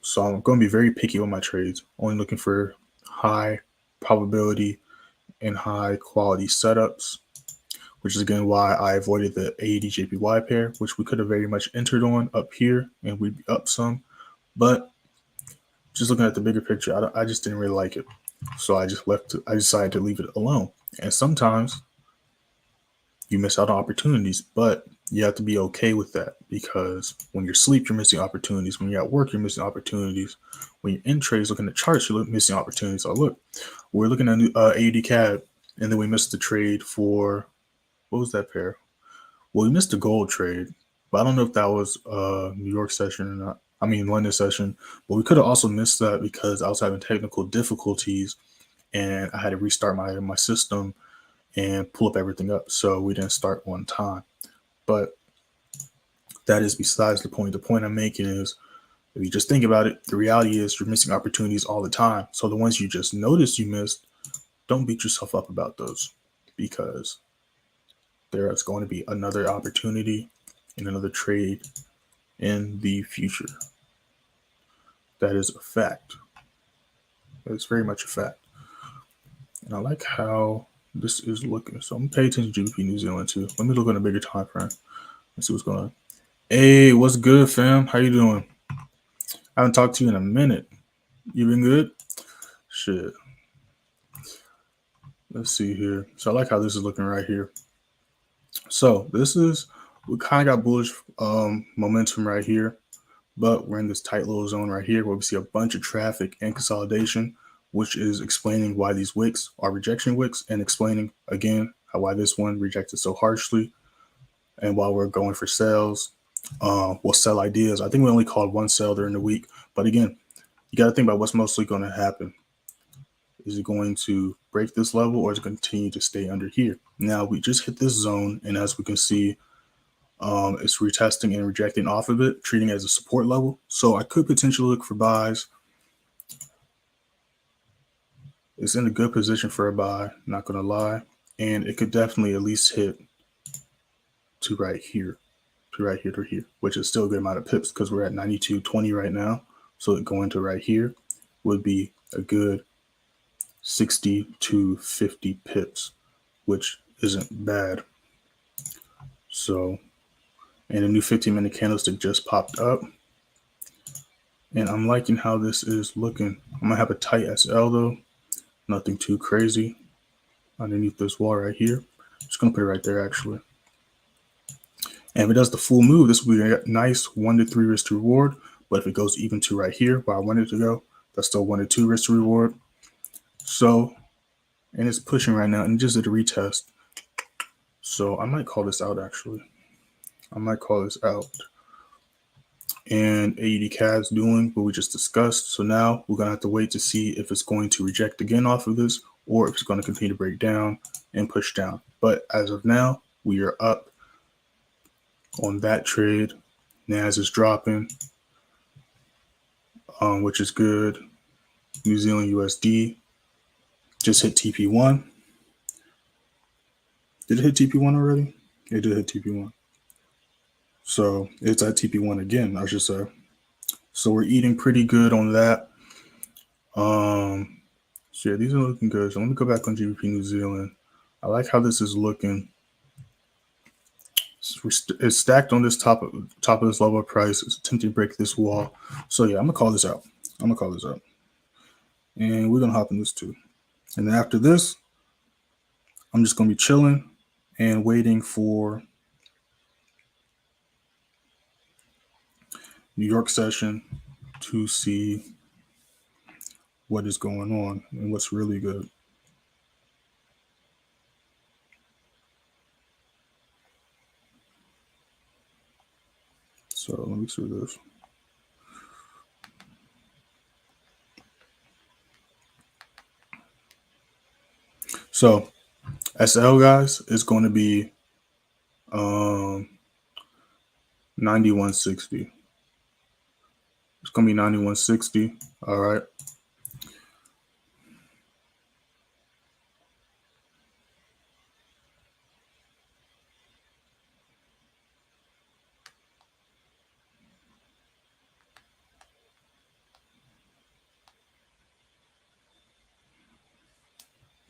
So I'm going to be very picky on my trades, only looking for high probability and high quality setups, which is again why I avoided the AED JPY pair, which we could have very much entered on up here and we'd be up some. But just looking at the bigger picture, I just didn't really like it. So I decided to leave it alone. And sometimes you miss out on opportunities, but you have to be okay with that, because when you're asleep, you're missing opportunities. When you're at work, you're missing opportunities. When you're in trades, looking at charts, you're missing opportunities. So look, we're looking at AED CAD, and then we missed the trade for, what was that pair? Well, we missed the gold trade, but I don't know if that was New York session or not. I mean, London session. But we could have also missed that because I was having technical difficulties, and I had to restart my system and pull up everything up. So we didn't start on time. But that is besides the point. The point I'm making is, if you just think about it, the reality is you're missing opportunities all the time. So the ones you just noticed you missed, don't beat yourself up about those, because there is going to be another opportunity and another trade in the future. That is a fact. It's very much a fact. And I like how this is looking. So I'm paying attention to GBP New Zealand too. Let me look on a bigger time frame. Let's see what's going on. Hey, what's good, fam? How you doing? I haven't talked to you in a minute. You been good? Shit. Let's see here. So I like how this is looking right here. So we kind of got bullish momentum right here, but we're in this tight little zone right here where we see a bunch of traffic and consolidation, which is explaining why these wicks are rejection wicks, and explaining again why this one rejected so harshly, and why we're going for sales. We'll sell ideas. I think we only called one sell during the week, but again, you got to think about what's mostly going to happen. Is it going to break this level, or is it going to continue to stay under here? Now we just hit this zone, and as we can see, it's retesting and rejecting off of it, treating it as a support level. So I could potentially look for buys. It's in a good position for a buy, not going to lie. And it could definitely at least hit to right here, to here, which is still a good amount of pips because we're at 92.20 right now. So going to right here would be a good 60 to 50 pips, which isn't bad. So, and a new 15-minute candlestick just popped up. And I'm liking how this is looking. I'm going to have a tight SL though. Nothing too crazy underneath this wall right here. Just going to put it right there actually. And if it does the full move, this will be a nice 1 to 3 risk to reward. But if it goes even to right here, where I want it to go, That's still 1 to 2 risk to reward. So, and it's pushing right now and just did a retest. So I might call this out actually. I might call this out. And AUD CAD's doing what we just discussed. So now we're going to have to wait to see if it's going to reject again off of this or if it's going to continue to break down and push down. But as of now, we are up on that trade. NAS is dropping, which is good. New Zealand USD just hit TP1. Did it hit TP1 already? It did hit TP1. So it's at TP1 again, I should say. So we're eating pretty good on that. So yeah, these are looking good. So let me go back on GBP New Zealand. I like how this is looking. It's stacked on this top of this level of price. It's attempting to break this wall. So yeah, I'm gonna call this out. And we're gonna hop in this too. And then after this, I'm just gonna be chilling and waiting for New York session to see what is going on and what's really good. So let me see this. So SL guys is going to be 9160. It's going to be 9160. All right.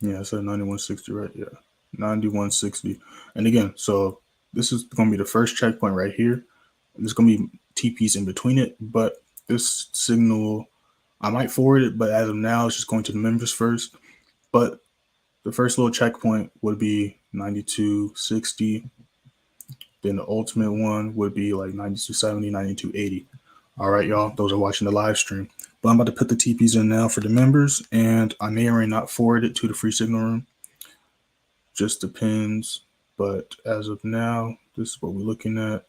Yeah, I said 9160, right? Yeah, 9160. And again, so this is going to be the first checkpoint right here. There's going to be TPs in between it, but this signal, I might forward it, but as of now, it's just going to the members first. But the first little checkpoint would be 9260. Then the ultimate one would be like 9270, 9280. All right, y'all. Those are watching the live stream. But I'm about to put the TPs in now for the members, and I may or may not forward it to the free signal room. Just depends. But as of now, this is what we're looking at.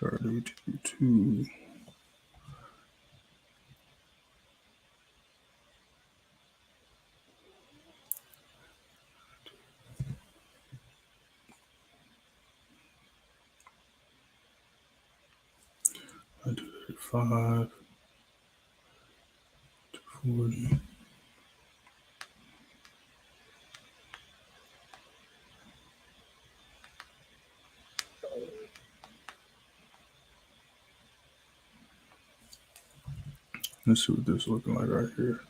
$32. I do 35, 40. Let's see what this is looking like right here.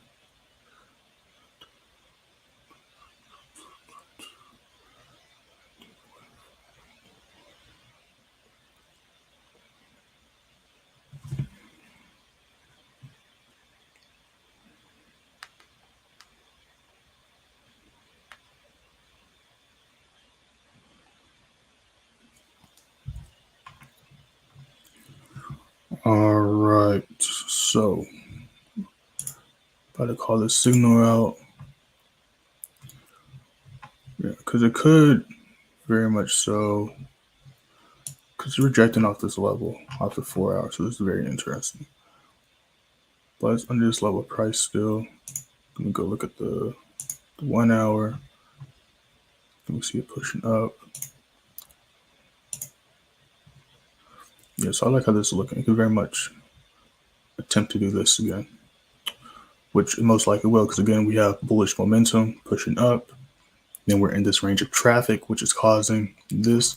All right, so about to call this signal out. Yeah, because it could very much so, because it's rejecting off this level after 4 hours, so this is very interesting. But it's under this level of price still. Let me go look at the 1 hour. Let me see it pushing up. Yeah, so I like how this is looking. It could very much attempt to do this again, which it most likely will, because again, we have bullish momentum pushing up. Then we're in this range of traffic, which is causing this.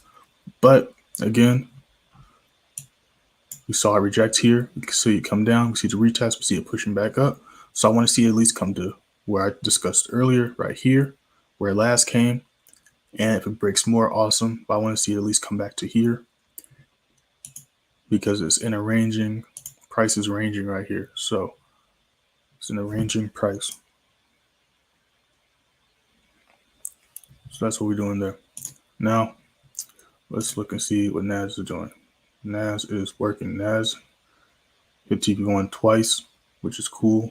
But again, we saw it reject here. We can see it come down. We see the retest. We see it pushing back up. So I want to see it at least come to where I discussed earlier, right here, where it last came. And if it breaks more, awesome. But I want to see it at least come back to here, because it's in a ranging, price is ranging right here. So it's in a ranging price. So that's what we're doing there. Now, let's look and see what NAS is doing. NAS is working. NAS hit TP1 twice, which is cool.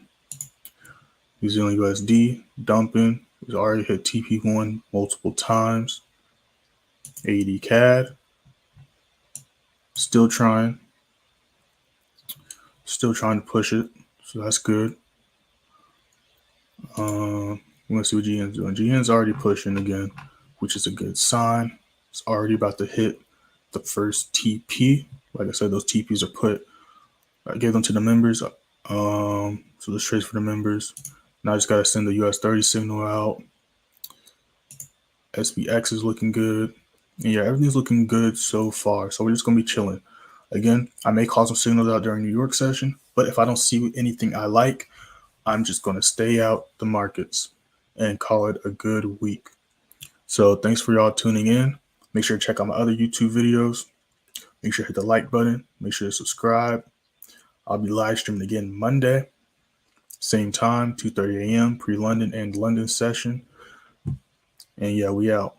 New Zealand USD dumping. It's already hit TP1 multiple times. AD CAD still trying to push it, so that's good. We're gonna see what GN's doing. GN's already pushing again, which is a good sign. It's already about to hit the first TP. Like I said, those TPs are I gave them to the members. So let's trace for the members. Now I just gotta send the US30 signal out. SPX is looking good. And yeah, everything's looking good so far. So we're just gonna be chilling. Again, I may call some signals out during New York session, but if I don't see anything I like, I'm just gonna stay out the markets and call it a good week. So thanks for y'all tuning in. Make sure to check out my other YouTube videos. Make sure to hit the like button. Make sure to subscribe. I'll be live streaming again Monday, same time, 2:30 a.m. pre-London and London session. And yeah, we out.